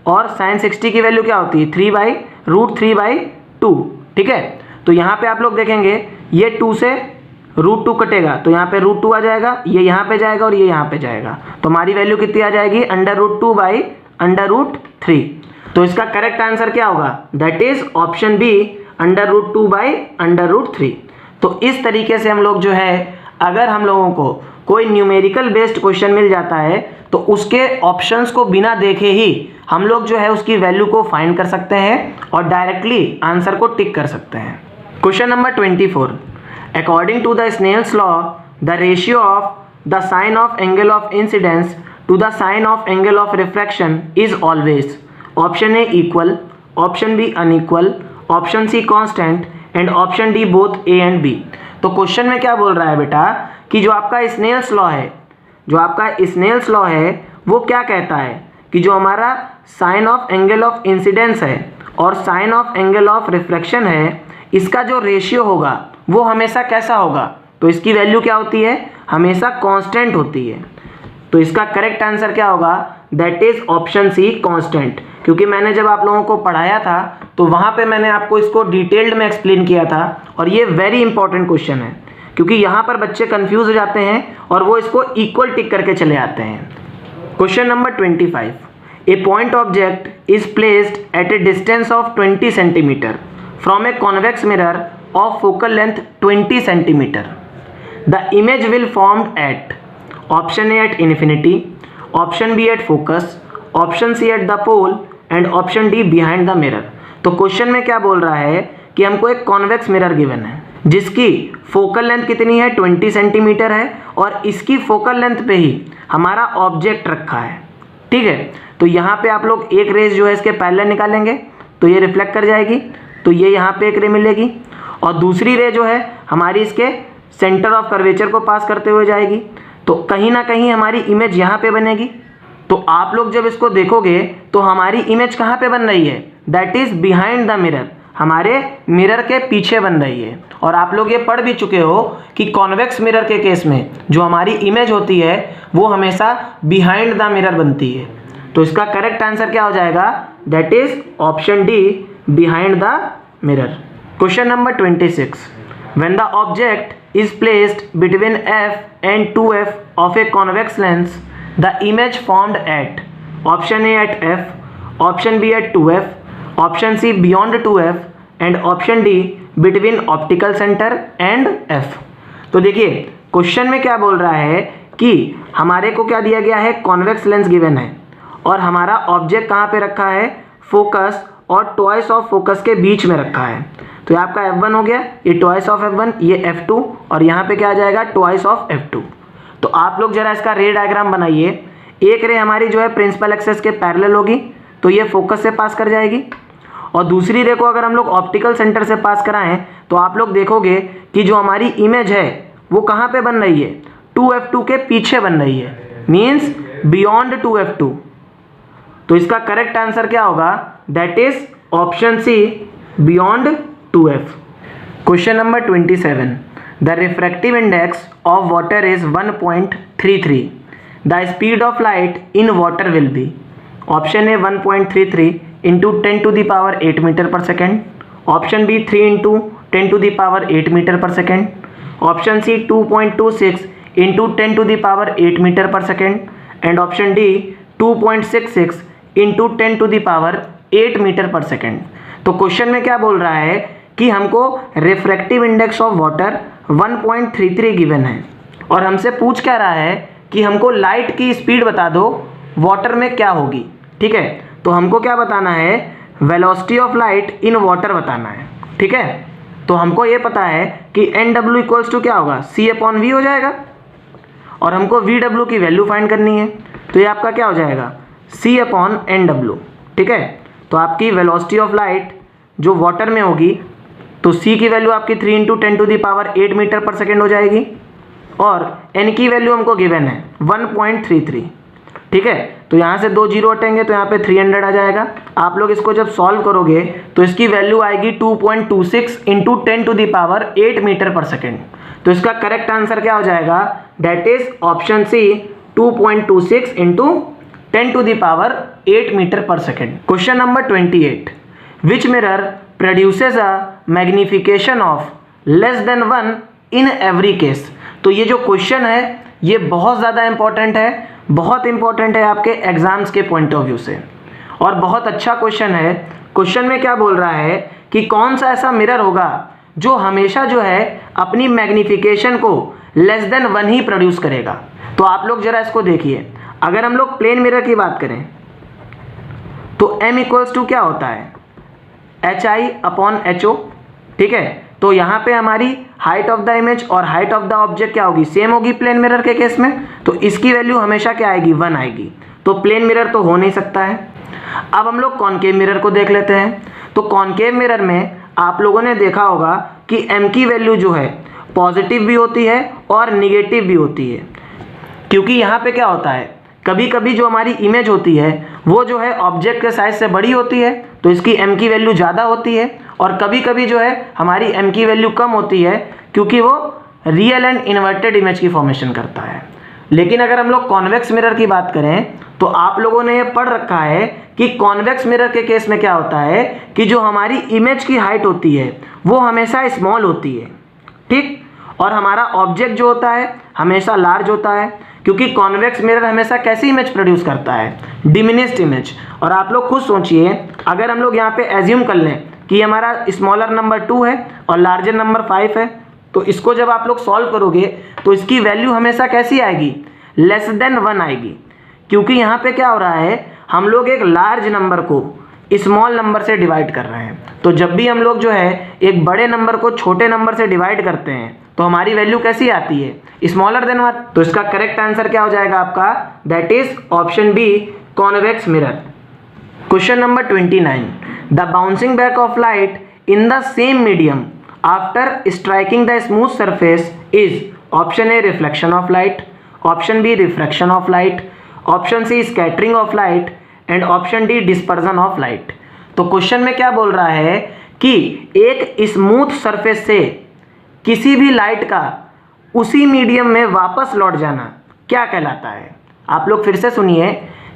Speaker 1: और साइन 60 की वैल्यू क्या होती है 3/√3/2। ठीक है, तो यहाँ पे आप लोग देखेंगे ये 2 से √2 कटेगा तो यहाँ पे √2 आ जाएगा, ये यहाँ पे जाएगा और ये यहाँ पे जाएगा, तो हमारी वैल्यू कितनी आ जाएगी √2/√3। तो इसका करेक्ट आंसर क्या होगा, दैट इज ऑप्शन बी √2/√3। तो इस तरीके से हम लोग जो है अगर हम लोगों को कोई न्यूमेरिकल बेस्ड क्वेश्चन मिल जाता है तो उसके ऑप्शंस को बिना देखे ही हम लोग जो है उसकी वैल्यू को फाइंड कर सकते हैं और डायरेक्टली आंसर को टिक कर सकते हैं। Question number 24, according to the Snell's law the ratio of the sine of angle of incidence to the sine of angle of refraction is always option A equal, option B unequal, option C constant and option D both A and B. तो question में क्या बोल रहा है बेटा कि जो आपका स्नेल्स लॉ है, जो आपका स्नेल्स लॉ है वो क्या कहता है कि जो हमारा sine of angle of incidence है और sine of angle of refraction है, इसका जो रेशियो होगा वो हमेशा कैसा होगा, तो इसकी वैल्यू क्या होती है, हमेशा कांस्टेंट होती है। तो इसका करेक्ट आंसर क्या होगा, that is option C constant. क्योंकि मैंने जब आप लोगों को पढ़ाया था तो वहाँ पे मैंने आपको इसको डिटेल्ड में एक्सप्लेन किया था और ये वेरी इंपॉर्टेंट क्वेश्चन है क्योंकि यहाँ पर बच्चे कंफ्यूज हो जाते हैं और वो इसको इक्वल टिक करके चले आते हैं। Question number 25, a point object is placed at a distance of 20 centimetre from a convex mirror of focal length 20 centimetre. The image will formed at option A at infinity, option B at focus, option C at the pole and option D behind the mirror. तो question में क्या बोल रहा है कि हमको एक convex mirror given है जिसकी फोकल लेंथ कितनी है 20 सेंटीमीटर है और इसकी फोकल लेंथ पे ही हमारा ऑब्जेक्ट रखा है। ठीक है, तो यहाँ पे आप लोग एक रेज जो है इसके पैरेलल निकालेंगे तो ये रिफ्लेक्ट कर जाएगी, तो ये यहाँ पे एक रे मिलेगी और दूसरी रे जो है हमारी इसके सेंटर ऑफ कर्वेचर को पास करते हुए जाएगी, तो कहीं ना कहीं हमारी इमेज यहाँ पे बनेगी। तो आप लोग जब इसको देखोगे तो हमारी इमेज कहाँ पे बन रही है, that is behind the mirror, हमारे मिरर के पीछे बन रही है। और आप लोग ये पढ़ भी चुके हो कि कॉन्वेक्स मिरर के केस में जो हमारी इमेज होती है वो हमेशा बिहाइंड द मिरर बनती है। तो इसका करेक्ट आंसर क्या हो जाएगा, that is option D behind the mirror. Question number 26, when the object is placed between f and 2f of a convex lens, the image formed at option A at f, option B at 2f, option C beyond 2f and option D between optical center and f। तो देखिए question में क्या बोल रहा है कि हमारे को क्या दिया गया है, कॉन्वेक्स लेंस गिवन है और हमारा ऑब्जेक्ट कहाँ पे रखा है, फोकस और ट्वाइस ऑफ फोकस के बीच में रखा है। तो ये आपका f1 हो गया, ये ट्वाइस ऑफ f1, ये f2 और यहाँ पे क्या आ जाएगा ट्वाइस ऑफ f2। तो आप लोग जरा इसका रे डायग्राम बनाइए। एक रे हमारी जो है प्रिंसिपल एक्सेस के पैरेलल होगी तो ये फोकस से पास कर जाएगी और दूसरी रे को अगर हम लोग ऑप्टिकल सेंटर से पास कराएं तो आप लोग देखोगे कि जो हमारी इमेज है वो कहाँ पे बन रही है, 2f2 के पीछे बन रही है, मीन्स बियॉन्ड 2f2। तो इसका करेक्ट आंसर क्या होगा, that is option C beyond 2f। Question number 27, the refractive index of water is 1.33, the speed of light in water will be option A 1.33 into 10 to the power 8 metre per second, option B 3 into 10 to the power 8 metre per second, option C 2.26 into 10 to the power 8 metre per second and option D 2.66 into 10 to the power 8 metre per second. तो question में क्या बोल रहा है कि हमको refractive index of water 1.33 given है और हमसे पूछ क्या रहा है कि हमको लाइट की स्पीड बता दो वाटर में क्या होगी, ठीक है। तो हमको क्या बताना है, velocity of light in water बताना है, ठीक है। तो हमको ये पता है कि NW इक्वल्स टू क्या होगा, C/V हो जाएगा, और हमको VW की वैल्यू फाइंड करनी है, तो ये आपका क्या हो जाएगा, C/NW, ठीक है। तो आपकी वेलोसिटी ऑफ लाइट जो वाटर में होगी, तो C की वैल्यू आपकी 3 × 10⁸ मीटर पर सेकेंड हो जाएगी, और N की वैल्यू हमको गिवन है 1.33, ठीक है। तो यहाँ से 2 जीरो हटेंगे तो यहाँ पे 300 आ जाएगा। आप लोग इसको जब सॉल्व करोगे तो इसकी वैल्यू आएगी 2.26 × 10⁸ मीटर पर सेकेंड। तो इसका करेक्ट आंसर क्या हो जाएगा, that is option C 2.26 × 10⁸ metre per second. Question number 28, which mirror produces a magnification of less than 1 in every case. तो ये जो क्वेश्चन है ये बहुत ज़्यादा इंपॉर्टेंट है, बहुत इंपॉर्टेंट है आपके एग्जाम्स के पॉइंट ऑफ व्यू से, और बहुत अच्छा क्वेश्चन है। क्वेश्चन में क्या बोल रहा है कि कौन सा ऐसा मिरर होगा जो हमेशा जो है अपनी मैग्निफिकेशन को लेस देन 1 ही प्रोड्यूस करेगा। तो आप लोग जरा इसको देखिए, अगर हम लोग प्लेन मिरर की बात करें तो M इक्वल्स टू क्या होता है, HI/HO, ठीक है। तो यहाँ पे हमारी हाइट ऑफ द इमेज और हाइट ऑफ द ऑब्जेक्ट क्या होगी, सेम होगी प्लेन मिरर के केस में, तो इसकी वैल्यू हमेशा क्या आएगी, 1 आएगी। तो प्लेन मिरर तो हो नहीं सकता है। अब हम लोग कॉनकेव मिरर को देख लेते हैं। तो कॉनकेव मिरर में आप लोगों ने देखा होगा कि M की वैल्यू जो है पॉजिटिव भी होती है और निगेटिव भी होती है, क्योंकि यहाँ पे क्या होता है, कभी कभी जो हमारी इमेज होती है वो जो है ऑब्जेक्ट के साइज से बड़ी होती है, तो इसकी M की वैल्यू ज़्यादा होती है, और कभी कभी जो है हमारी M की वैल्यू कम होती है, क्योंकि वो रियल एंड इन्वर्टेड इमेज की फॉर्मेशन करता है। लेकिन अगर हम लोग कॉन्वेक्स मिरर की बात करें तो आप लोगों ने ये पढ़ रखा है कि कॉन्वेक्स मिरर के केस में क्या होता है कि जो हमारी इमेज की हाइट होती है वो हमेशा स्मॉल होती है, ठीक, और हमारा ऑब्जेक्ट जो होता है हमेशा लार्ज होता है, क्योंकि कॉन्वेक्स मिरर हमेशा कैसी इमेज प्रोड्यूस करता है, डिमिनिश्ड इमेज। और आप लोग खुद सोचिए, अगर हम लोग यहाँ पे एज्यूम कर लें कि हमारा स्मॉलर नंबर 2 है और लार्जर नंबर 5 है, तो इसको जब आप लोग सॉल्व करोगे तो इसकी वैल्यू हमेशा कैसी आएगी, लेस देन 1 आएगी, क्योंकि यहाँ पे क्या हो रहा है, हम लोग एक लार्ज नंबर को स्मॉल नंबर से डिवाइड कर रहे हैं। तो जब भी हम लोग जो है एक बड़े नंबर को छोटे नंबर से डिवाइड करते हैं तो हमारी वैल्यू कैसी आती है, स्मॉलर देन 1। तो इसका करेक्ट आंसर क्या हो जाएगा आपका, that is option B, convex mirror. Question number 29, the bouncing back of light in the same medium after striking the smooth surface is, option A reflection of light, option B refraction of light, option C scattering of light, and option D dispersion of light. तो question में क्या बोल रहा है कि एक smooth surface से किसी भी लाइट का उसी मीडियम में वापस लौट जाना क्या कहलाता है। आप लोग फिर से सुनिए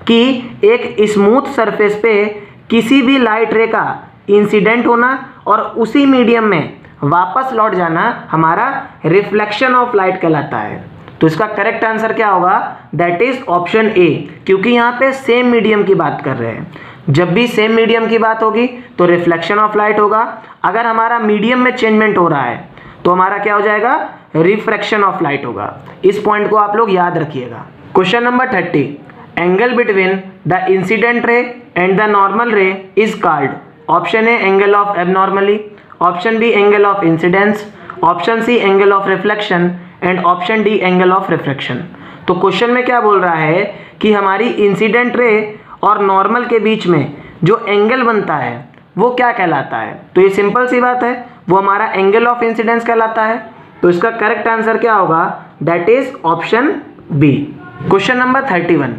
Speaker 1: कि एक स्मूथ सरफेस पे किसी भी लाइट रे का इंसिडेंट होना और उसी मीडियम में वापस लौट जाना हमारा रिफ्लेक्शन ऑफ लाइट कहलाता है। तो इसका करेक्ट आंसर क्या होगा, दैट इज ऑप्शन ए, क्योंकि यहाँ पे सेम मीडियम की बात कर रहे हैं। जब भी सेम मीडियम की बात होगी तो रिफ्लेक्शन ऑफ लाइट होगा। अगर हमारा मीडियम में चेंजमेंट हो रहा है तो हमारा क्या हो जाएगा, रिफ्रैक्शन ऑफ लाइट होगा। इस पॉइंट को आप लोग याद रखिएगा। Question number 30, angle between the incident ray and the normal ray is called, option A angle of abnormally, option B angle of incidence, option C angle of reflection, and option D angle of refraction. तो question में क्या बोल रहा है कि हमारी incident ray और normal के बीच में जो एंगल बनता है वो क्या कहलाता है। तो ये सिंपल सी बात है, वो हमारा एंगल ऑफ इंसिडेंस कहलाता है। तो इसका करेक्ट आंसर क्या होगा, that is option B. Question number 31,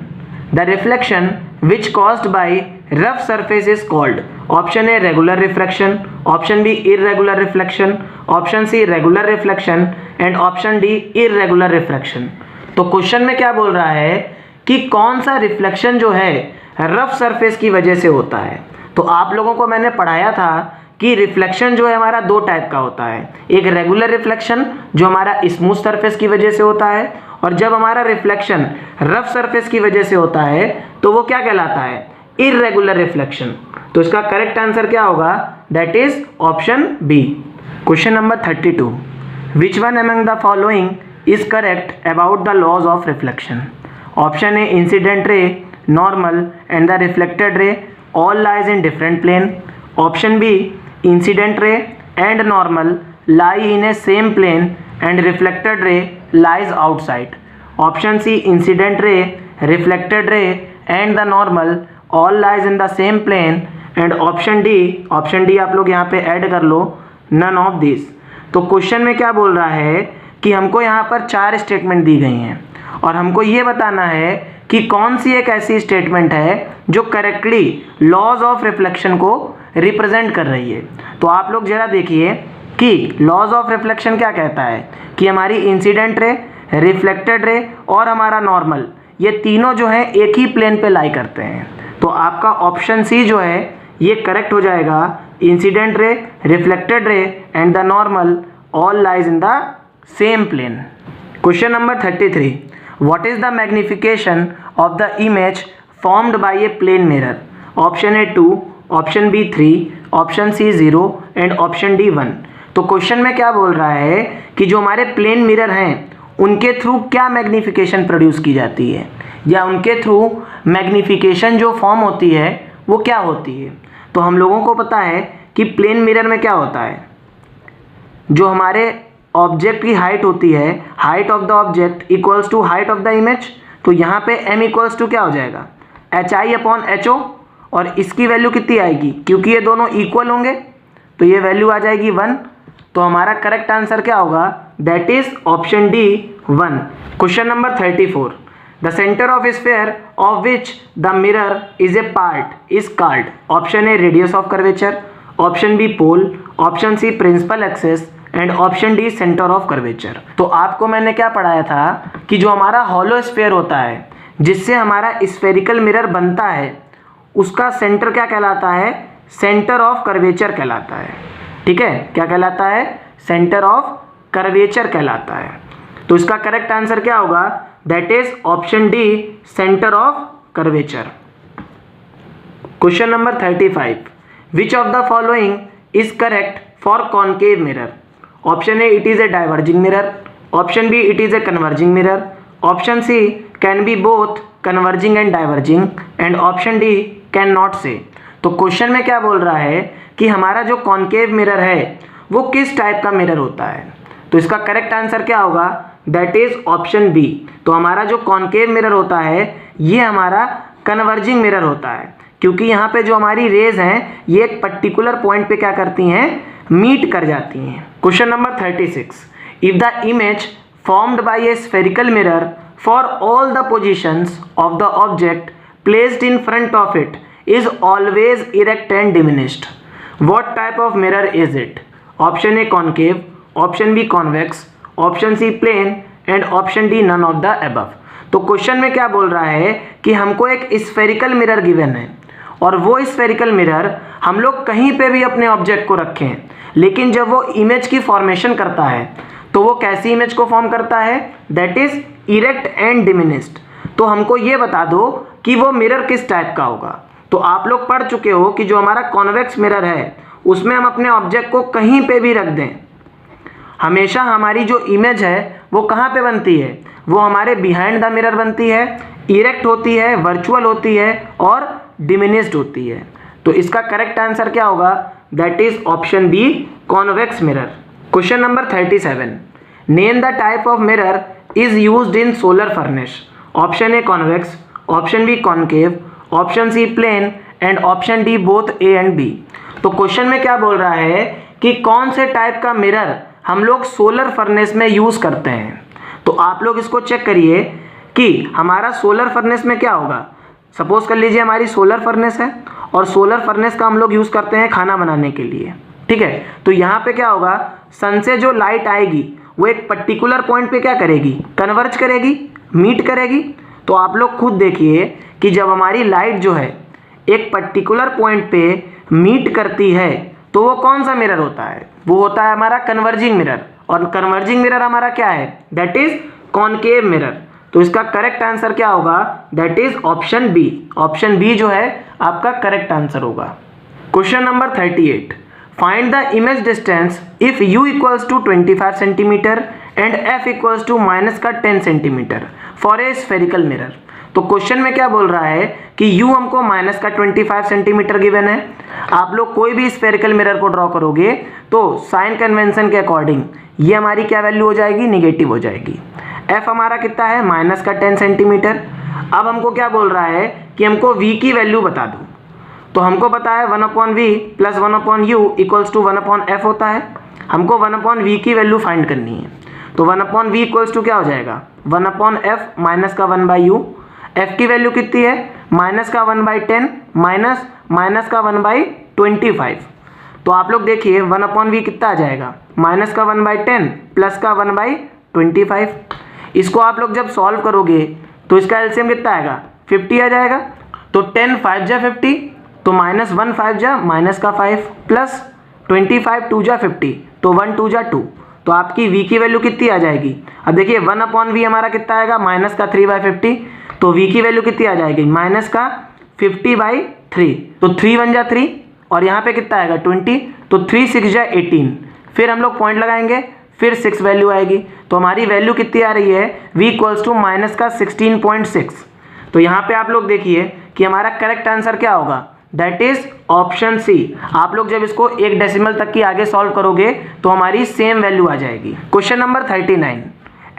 Speaker 1: the reflection which caused by rough surface is called, option A regular refraction, option B irregular reflection, option C regular reflection, and option D irregular refraction. तो question में क्या बोल रहा है कि कौन सा reflection जो है रफ सरफेस की वजह से होता है। तो आप लोगों को मैंने पढ़ाया था कि रिफ्लेक्शन जो है हमारा दो टाइप का होता है, एक रेगुलर रिफ्लेक्शन जो हमारा स्मूथ सरफेस की वजह से होता है, और जब हमारा रिफ्लेक्शन रफ सरफेस की वजह से होता है तो वो क्या कहलाता है, इररेगुलर रिफ्लेक्शन। तो इसका करेक्ट आंसर क्या होगा, that is option B. Question number 32, which one among the following is correct about the laws of reflection? Option A, incident ray, normal and the reflected ray all lies in different plane. Option B, incident ray and normal lie in a same plane and reflected ray lies outside. Option C, incident ray, reflected ray and the normal all lies in the same plane. And option D आप लोग यहाँ पे add कर लो, none of this. तो question में क्या बोल रहा है कि हमको यहाँ पर 4 स्टेटमेंट दी गई हैं और हमको ये बताना है कि कौन सी एक ऐसी स्टेटमेंट है जो करेक्टली लॉज ऑफ रिफ्लेक्शन को रिप्रेजेंट कर रही है। तो आप लोग जरा देखिए कि लॉज ऑफ रिफ्लेक्शन क्या कहता है कि हमारी इंसिडेंट रे, रिफ्लेक्टेड रे और हमारा नॉर्मल, ये तीनों जो है एक ही प्लेन पे लाई करते हैं। तो आपका ऑप्शन सी जो है ये करेक्ट हो जाएगा। Incident ray, reflected ray and the normal all lies in the same plane. Question number 33, what is the magnification of the image formed by a plane mirror? Option A 2, option B 3, option C 0 and option D 1। तो question में क्या बोल रहा है कि जो हमारे plane mirror हैं उनके थ्रू क्या मैग्निफिकेशन प्रोड्यूस की जाती है, या उनके थ्रू मैग्निफिकेशन जो फॉर्म होती है वो क्या होती है। तो हम लोगों को पता है कि प्लेन मिरर में क्या होता है, जो हमारे ऑब्जेक्ट की हाइट होती है, height of the object equals to height of the image. तो यहाँ पे m इक्वल्स टू क्या हो जाएगा, HI/HO, और इसकी वैल्यू कितनी आएगी, क्योंकि ये दोनों इक्वल होंगे तो ये वैल्यू आ जाएगी 1। तो हमारा करेक्ट आंसर क्या होगा, that is option D 1। Question number 34, the center of sphere of which the mirror is a part is called? Option A, radius of curvature, option B, pole, option C, principal axis and option D, centre of curvature. तो आपको मैंने क्या पढ़ाया था कि जो हमारा hollow sphere होता है जिससे हमारा स्फेरिकल मिरर बनता है उसका सेंटर क्या कहलाता है, सेंटर ऑफ कर्वेचर कहलाता है। ठीक है, क्या कहलाता है, सेंटर ऑफ कर्वेचर कहलाता है। तो इसका करेक्ट आंसर क्या होगा, that is option D, centre of curvature. Question number 35, which of the following is correct for concave mirror? Option A, it is a diverging mirror, option B, it is a converging mirror, option C, can be both converging and diverging, and option D, can not say. तो question में क्या बोल रहा है कि हमारा जो concave mirror है वो किस टाइप का मिरर होता है। तो इसका करेक्ट आंसर क्या होगा, दैट इज ऑप्शन बी। तो हमारा जो कॉनकेव मिरर होता है ये हमारा कन्वर्जिंग मिरर होता है, क्योंकि यहाँ पे जो हमारी रेज हैं ये एक पर्टिकुलर पॉइंट पे क्या करती हैं, मीट कर जाती हैं। Question number 36, if the image formed by a spherical mirror for all the positions of the object placed in front of it is always erect and diminished, what type of mirror is it? Option A, concave, option B, convex, option C, plane and option D, none of the above. तो question में क्या बोल रहा है कि हमको एक spherical mirror given है और वो स्फेरिकल मिरर हम लोग कहीं पे भी अपने ऑब्जेक्ट को रखें, लेकिन जब वो इमेज की फॉर्मेशन करता है तो वो कैसी इमेज को फॉर्म करता है, that is erect and diminished. तो हमको ये बता दो कि वो मिरर किस टाइप का होगा। तो आप लोग पढ़ चुके हो कि जो हमारा कॉन्वेक्स मिरर है उसमें हम अपने ऑब्जेक्ट को कहीं पे भी रख दें, हमेशा हमारी जो इमेज है वो कहाँ पे बनती है, वो हमारे बिहाइंड द मिरर बनती है, इरेक्ट होती है, वर्चुअल होती है और डिमिनिश्ड होती है। तो इसका करेक्ट आंसर क्या होगा, that is option B, convex mirror. Question number 37, name the type of mirror is used in solar furnace? Option A, convex, option B, concave, option C, plane and option D, both A and B. तो question में क्या बोल रहा है कि कौन से type का मिरर हम लोग सोलर फर्नेस में यूज़ करते हैं। तो आप लोग इसको चेक करिए कि हमारा सोलर फर्नेस में क्या होगा। सपोज कर लीजिए हमारी सोलर फर्नेस है और सोलर फर्नेस का हम लोग यूज़ करते हैं खाना बनाने के लिए। ठीक है, तो यहाँ पे क्या होगा, सन से जो लाइट आएगी वो एक पर्टिकुलर पॉइंट पे क्या करेगी, कन्वर्ज करेगी, मीट करेगी। तो आप लोग खुद देखिए कि जब हमारी लाइट जो है एक पर्टिकुलर पॉइंट पे मीट करती है तो वो कौन सा मिरर होता है, वो होता है हमारा कन्वर्जिंग मिरर। और कन्वर्जिंग मिरर हमारा क्या है, दैट इज कॉनकेव मिरर। तो इसका करेक्ट आंसर क्या होगा, that is option B. Option B जो है आपका करेक्ट आंसर होगा। Question number 38, find the image distance if u equals to 25 centimetre and f equals to minus का 10 centimetre for a spherical mirror. तो question में क्या बोल रहा है कि u हमको माइनस का 25 सेंटीमीटर गिवन है। आप लोग कोई भी स्फेरिकल मिरर को ड्रॉ करोगे तो साइन कन्वेंशन के अकॉर्डिंग ये हमारी क्या वैल्यू हो जाएगी, निगेटिव हो जाएगी। f हमारा कितना है, माइनस का 10 सेंटीमीटर। अब हमको क्या बोल रहा है कि हमको v की वैल्यू बता दो। तो हमको पता है 1/v plus 1/u equals to 1/f होता है। हमको 1/v की वैल्यू फाइंड करनी है। तो 1/v इक्वल्स टू क्या हो जाएगा, 1/f माइनस का 1/u। f की वैल्यू कितनी है, माइनस का 1/10 माइनस का 1/25। तो आप लोग देखिए 1/v कितना आ जाएगा, माइनस का 1/10 प्लस का 1/25। इसको आप लोग जब सॉल्व करोगे तो इसका एलसीएम कितना आएगा, 50 आ जाएगा। तो 10 5 जा 50, तो माइनस 1 5 जा माइनस का 5 प्लस 25 2 जा 50, तो 1 2 जा 2। तो आपकी v की वैल्यू कितनी आ जाएगी। अब देखिए 1/v हमारा कितना आएगा, माइनस का 3/50। तो v की वैल्यू कितनी आ जाएगी, माइनस का 50/3। तो 3 1 जा 3 और यहाँ पे कितना आएगा 20, तो 3 6 जा 18। फिर हम लोग पॉइंट लगाएंगे, फिर 6 वैल्यू आएगी। तो हमारी वैल्यू कितनी आ रही है, v इक्वल्स टू माइनस का 16.6। तो यहाँ पे आप लोग देखिए कि हमारा करेक्ट आंसर क्या होगा, दैट इज ऑप्शन सी। आप लोग जब इसको एक डेसिमल तक की आगे सॉल्व करोगे तो हमारी सेम वैल्यू आ जाएगी। Question number 39,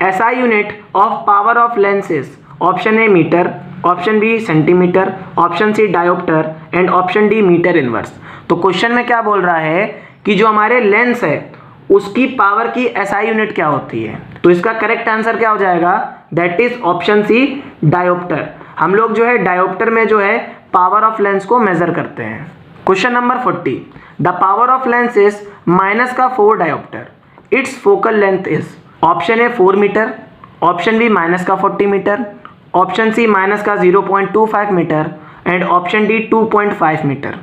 Speaker 1: SI unit of power of lenses, option A metre, option B centimetre, option C dioptre and option D metre inverse. तो क्वेश्चन में क्या बोल रहा है कि जो हमारे लेंस है उसकी पावर की SI यूनिट क्या होती है। तो इसका करेक्ट आंसर क्या हो जाएगा, that is option C dioptre. हम लोग जो है डायोप्टर में जो है पावर ऑफ लेंस को मेजर करते हैं। Question number 40, the power of lens is minus का 4 dioptre, its focal length is, option A 4 metre, option B minus का 40 मीटर, ऑप्शन सी माइनस का 0.25 metre and option D 2.5 metre.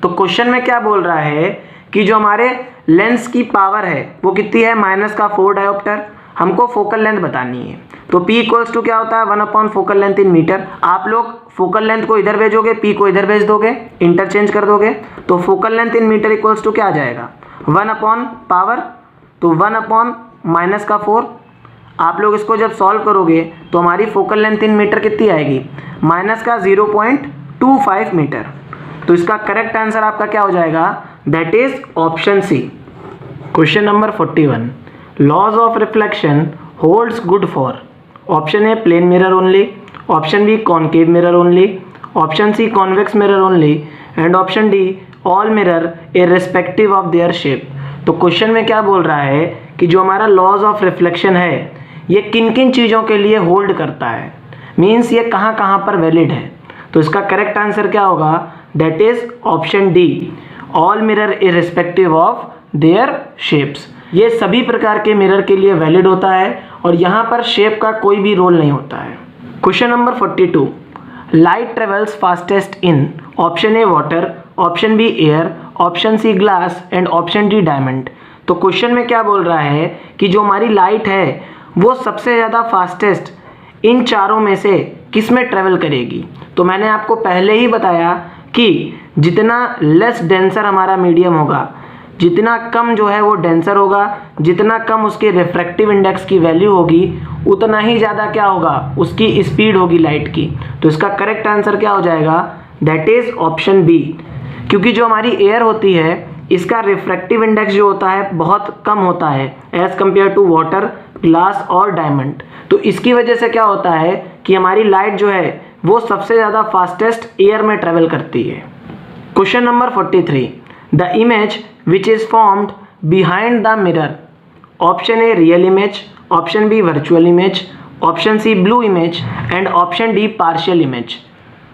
Speaker 1: तो question में क्या बोल रहा है कि जो हमारे लेंस की पावर है वो कितनी है, माइनस का 4 डायोप्टर। हमको फोकल लेंथ बतानी है। तो P इक्वल्स टू क्या होता है, 1/4 फोकल लेंथ इन मीटर। आप लोग फोकल लेंथ को इधर भेजोगे, P को इधर भेज दोगे, इंटरचेंज कर दोगे। तो focal length in metre equals to क्या आ जाएगा, 1/पावर, तो 1/ माइनस का 4। आप लोग इसको जब सॉल्व करोगे तो हमारी फोकल लेंथ इन मीटर कितनी आएगी, माइनस का 0.25 मीटर। तो इसका करेक्ट आंसर आपका क्या हो जाएगा, that is option C. Question number 41, laws of reflection holds good for, option A plane mirror only, option B concave mirror only, option C convex mirror only and option D all mirror irrespective of their shape. तो question में क्या बोल रहा है कि जो हमारा laws of reflection है ये किन किन चीज़ों के लिए होल्ड करता है, मीन्स ये कहाँ कहाँ पर वैलिड है। तो इसका करेक्ट आंसर क्या होगा, that is option D, all mirror irrespective of there shapes. ये सभी प्रकार के मिरर के लिए वैलिड होता है और यहाँ पर शेप का कोई भी रोल नहीं होता है। Question number 42, light travels fastest in, option A water, option B air, option C glass and option D diamond. तो क्वेश्चन में क्या बोल रहा है कि जो हमारी लाइट है वो सबसे ज़्यादा फास्टेस्ट इन चारों में से किस में ट्रेवल करेगी। तो मैंने आपको पहले ही बताया कि जितना लेस डेंसर हमारा मीडियम होगा, जितना कम जो है वो डेंसर होगा, जितना कम उसके रिफ्रैक्टिव इंडेक्स की वैल्यू होगी, उतना ही ज़्यादा क्या होगा, उसकी स्पीड होगी लाइट की। तो इसका करेक्ट आंसर क्या हो जाएगा, दैट इज ऑप्शन बी। क्योंकि जो हमारी एयर होती है इसका रिफ्रैक्टिव इंडेक्स जो होता है बहुत कम होता है as compare to water, glass और डायमंड। तो इसकी वजह से क्या होता है कि हमारी लाइट जो है वो सबसे ज़्यादा फास्टेस्ट एयर में ट्रेवल करती है। Question number 43, the image which is formed behind the mirror, option A real image, option B virtual image, option C blue image and option D partial image.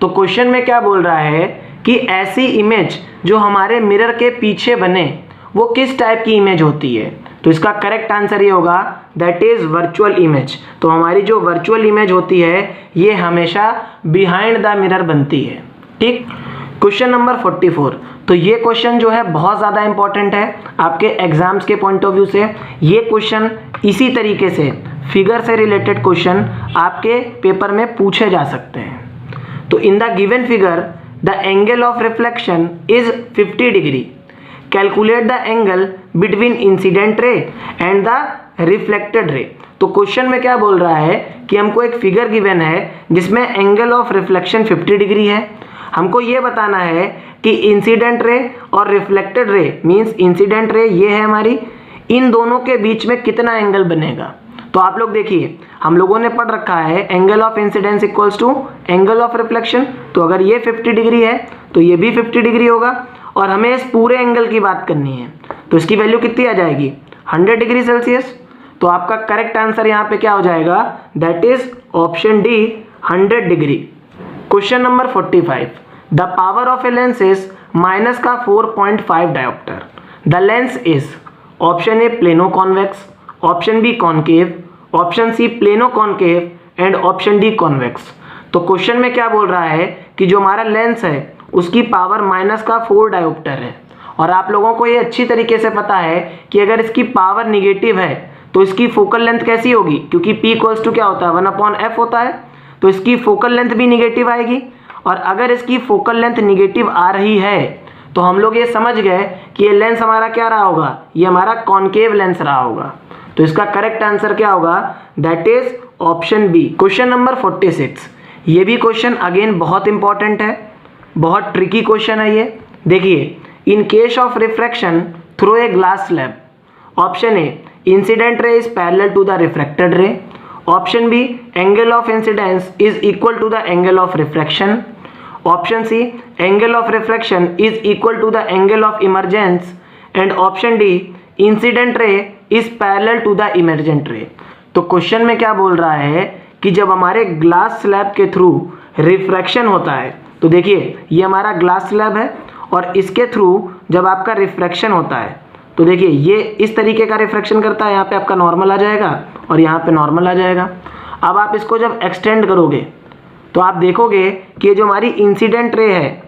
Speaker 1: तो question में क्या बोल रहा है कि ऐसी इमेज जो हमारे मिरर के पीछे बने वो किस टाइप की इमेज होती है। तो इसका करेक्ट आंसर ये होगा, दैट इज वर्चुअल इमेज। तो हमारी जो वर्चुअल इमेज होती है ये हमेशा बिहाइंड द मिरर बनती है। ठीक। क्वेश्चन नंबर 44, तो ये क्वेश्चन जो है बहुत ज़्यादा इंपॉर्टेंट है आपके एग्जाम्स के पॉइंट ऑफ व्यू से। ये क्वेश्चन इसी तरीके से फिगर से रिलेटेड क्वेश्चन आपके पेपर में पूछे जा सकते हैं। तो in the given figure the angle of reflection is 50 degree, calculate the angle between incident ray and the reflected ray. तो क्वेश्चन में क्या बोल रहा है कि हमको एक फिगर गिवन है जिसमें एंगल ऑफ रिफ्लेक्शन 50 डिग्री है। हमको ये बताना है कि इंसिडेंट रे और reflected ray means incident ray ये है हमारी, इन दोनों के बीच में कितना एंगल बनेगा। तो आप लोग देखिए, हम लोगों ने पढ़ रखा है angle of incidence equals to angle of reflection. तो अगर ये 50 डिग्री है तो ये भी 50 डिग्री होगा, और हमें इस पूरे एंगल की बात करनी है। तो इसकी वैल्यू कितनी आ जाएगी, 100 डिग्री सेल्सियस। तो आपका करेक्ट आंसर यहाँ पे क्या हो जाएगा, that is option D 100 degree. Question number 45, the power of a lens is minus का 4.5 dioptre. The lens is option A plano convex, option B concave, option C plano concave and option D convex. तो question में क्या बोल रहा है कि जो हमारा लेंस है उसकी पावर माइनस का 4 डायोप्टर है, और आप लोगों को ये अच्छी तरीके से पता है कि अगर इसकी पावर निगेटिव है तो इसकी फोकल लेंथ कैसी होगी, क्योंकि P इक्वल्स टू क्या होता है 1/f होता है, तो इसकी फोकल लेंथ भी निगेटिव आएगी। और अगर इसकी फोकल लेंथ निगेटिव आ रही है तो हम लोग ये समझ गए कि ये लेंस हमारा क्या रहा होगा, ये हमारा कॉनकेव लेंस रहा होगा। तो इसका करेक्ट आंसर क्या होगा, that is option B. Question number 46, ये भी क्वेश्चन अगेन बहुत इंपॉर्टेंट है, बहुत ट्रिकी क्वेश्चन है ये। देखिए, in case of refraction through a glass slab, option A incident ray is parallel to the refracted ray, option B angle of incidence is equal to the angle of refraction, option C angle of refraction is equal to the angle of emergence and option D incident ray is parallel to the emergent ray. तो question में क्या बोल रहा है कि जब हमारे glass slab के थ्रू रिफ्रैक्शन होता है, तो देखिए ये हमारा ग्लास स्लैब है और इसके थ्रू जब आपका रिफ्रैक्शन होता है तो देखिए ये इस तरीके का रिफ्रैक्शन करता है, यहाँ पे आपका नॉर्मल आ जाएगा और यहाँ पे नॉर्मल आ जाएगा। अब आप इसको जब एक्सटेंड करोगे तो आप देखोगे कि ये जो हमारी इंसिडेंट रे है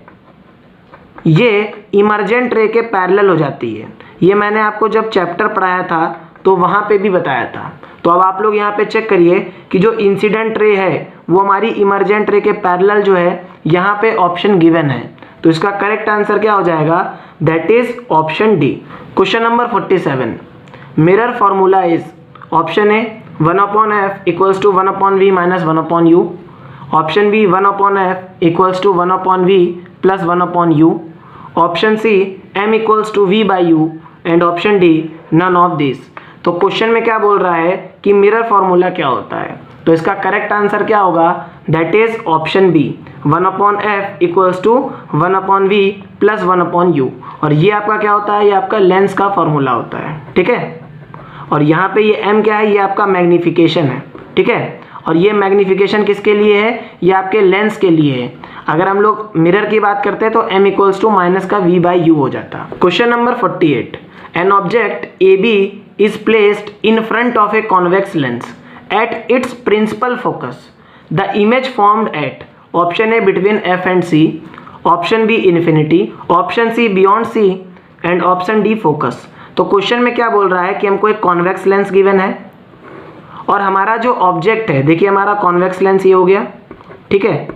Speaker 1: ये इमर्जेंट रे के पैरेलल हो जाती है। ये मैंने आपको जब चैप्टर पढ़ाया था तो वहाँ पे भी बताया था। तो अब आप लोग यहाँ पे चेक करिए कि जो इंसिडेंट रे है वो हमारी इमर्जेंट रे के पैरेलल जो है यहाँ पे ऑप्शन गिवन है। तो इसका करेक्ट आंसर क्या हो जाएगा, that is option D. Question number 47, mirror formula is option A 1/f equals to 1/v minus 1/u, option B 1/f equals to 1/v plus 1/u, option C m equals to v by u and option D none of this. तो question में क्या बोल रहा है कि mirror formula क्या होता है, तो इसका करेक्ट आंसर क्या होगा, that is option B 1/f equals to 1/v plus 1/u। और ये आपका क्या होता है, ये आपका लेंस का फॉर्मूला होता है, ठीक है। और यहाँ पे ये m क्या है, ये आपका मैग्नीफिकेशन है, ठीक है। और ये मैग्नीफिकेशन किसके लिए है, ये आपके लेंस के लिए है। अगर हम लोग मिरर की बात करते हैं तो m इक्वल्स टू माइनस का v बाई u हो जाता। Question number 48, an object A B is placed in front of a convex lens at its principal focus, the image formed at option A between f and c, option B infinity, option C beyond c and option D focus. तो question में क्या बोल रहा है कि हमको एक convex lens given है और हमारा जो ऑब्जेक्ट है, देखिए हमारा कॉन्वेक्स लेंस ये हो गया, ठीक है।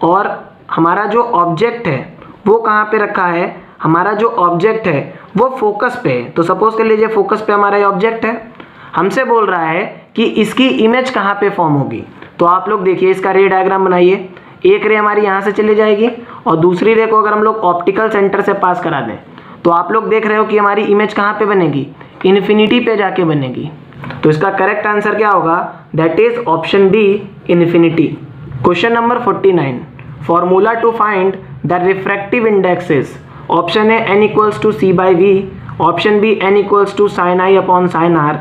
Speaker 1: और हमारा जो ऑब्जेक्ट है वो कहाँ पे रखा है, हमारा जो ऑब्जेक्ट है वो फोकस पे है। तो सपोज कर लीजिए फोकस पे हमारा ये ऑब्जेक्ट है, हमसे बोल रहा है कि इसकी इमेज कहाँ पे फॉर्म होगी। तो आप लोग देखिए इसका रे डायग्राम बनाइए, एक रे हमारी यहाँ से चली जाएगी और दूसरी रे को अगर हम लोग ऑप्टिकल सेंटर से पास करा दें तो आप लोग देख रहे हो कि हमारी इमेज कहाँ पे बनेगी, इन्फिनिटी पे जाके बनेगी। तो इसका करेक्ट आंसर क्या होगा, that is option B infinity. Question number 49, formula to find the refractive index is option A n equals to c by v, option B n equals to sin i upon sin r,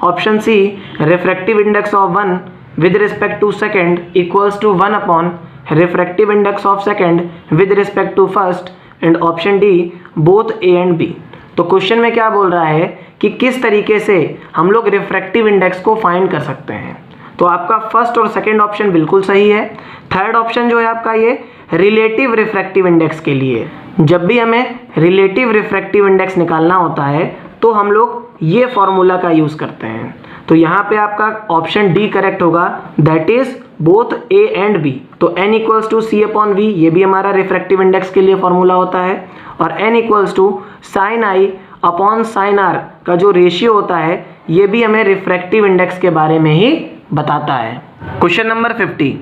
Speaker 1: option C refractive index of 1 with respect to second equals to 1 upon refractive index of second with respect to first and option D both A and B. तो question में क्या बोल रहा है कि किस तरीके से हम लोग रिफ्रैक्टिव इंडेक्स को फाइंड कर सकते हैं। तो आपका फर्स्ट और सेकंड ऑप्शन बिल्कुल सही है। थर्ड ऑप्शन जो है आपका ये रिलेटिव रिफ्रैक्टिव इंडेक्स के लिए, जब भी हमें रिलेटिव रिफ्रैक्टिव इंडेक्स निकालना होता है तो हम लोग ये फॉर्मूला का यूज़ करते हैं। तो यहाँ पे आपका ऑप्शन डी करेक्ट होगा, that is both A and B. तो n equals to C upon V, ये भी हमारा रिफ्रैक्टिव इंडेक्स के लिए फॉर्मूला होता है, और n equals to sine i upon sine r का जो रेशियो होता है ये भी हमें रिफ्रैक्टिव इंडेक्स के बारे में ही बताता है। Question number 50,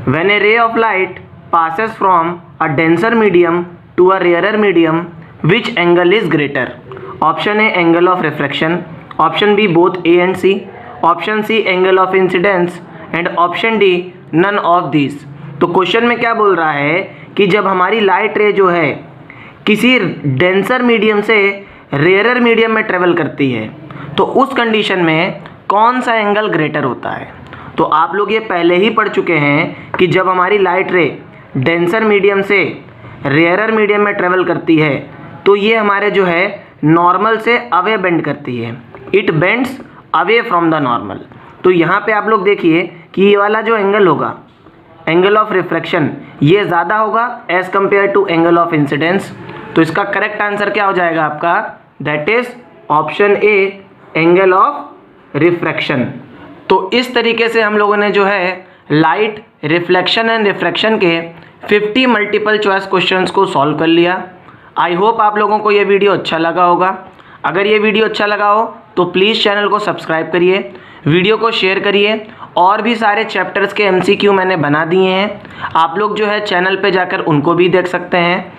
Speaker 1: when A ray of light passes from a denser medium to a rarer medium, which angle is greater? Option A angle of refraction, option B both A and C, option C angle of incidence and option D none of these। तो question में क्या बोल रहा है कि जब हमारी light रे जो है किसी डेंसर मीडियम से रेयर मीडियम में ट्रेवल करती है तो उस कंडीशन में कौन सा एंगल ग्रेटर होता है। तो आप लोग ये पहले ही पढ़ चुके हैं कि जब हमारी लाइट रे डेंसर मीडियम से रेयरर मीडियम में ट्रेवल करती है तो ये हमारे जो है नॉर्मल से अवे बेंड करती है, it bends away from the normal. तो यहाँ पे आप लोग देखिए कि ये वाला जो एंगल होगा, एंगल ऑफ रिफ्रैक्शन, ये ज़्यादा होगा as compare to angle of incidence. तो इसका करेक्ट आंसर क्या हो जाएगा आपका, that is option A angle of refraction. तो इस तरीके से हम लोगों ने जो है लाइट, रिफ्लेक्शन एंड रिफ्रैक्शन के 50 मल्टीपल चॉइस क्वेश्चंस को सॉल्व कर लिया। आई होप आप लोगों को ये वीडियो अच्छा लगा होगा। अगर ये वीडियो अच्छा लगा हो तो प्लीज़ चैनल को सब्सक्राइब करिए, वीडियो को शेयर करिए। और भी सारे चैप्टर्स के MCQ मैंने बना दिए हैं, आप लोग जो है चैनल पे जाकर उनको भी देख सकते हैं।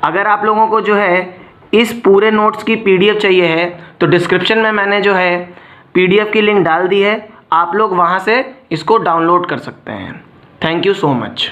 Speaker 1: अगर आप लोगों को जो है इस पूरे नोट्स की PDF चाहिए है तो डिस्क्रिप्शन में मैंने जो है PDF की लिंक डाल दी है, आप लोग वहाँ से इसको डाउनलोड कर सकते हैं। Thank you so much.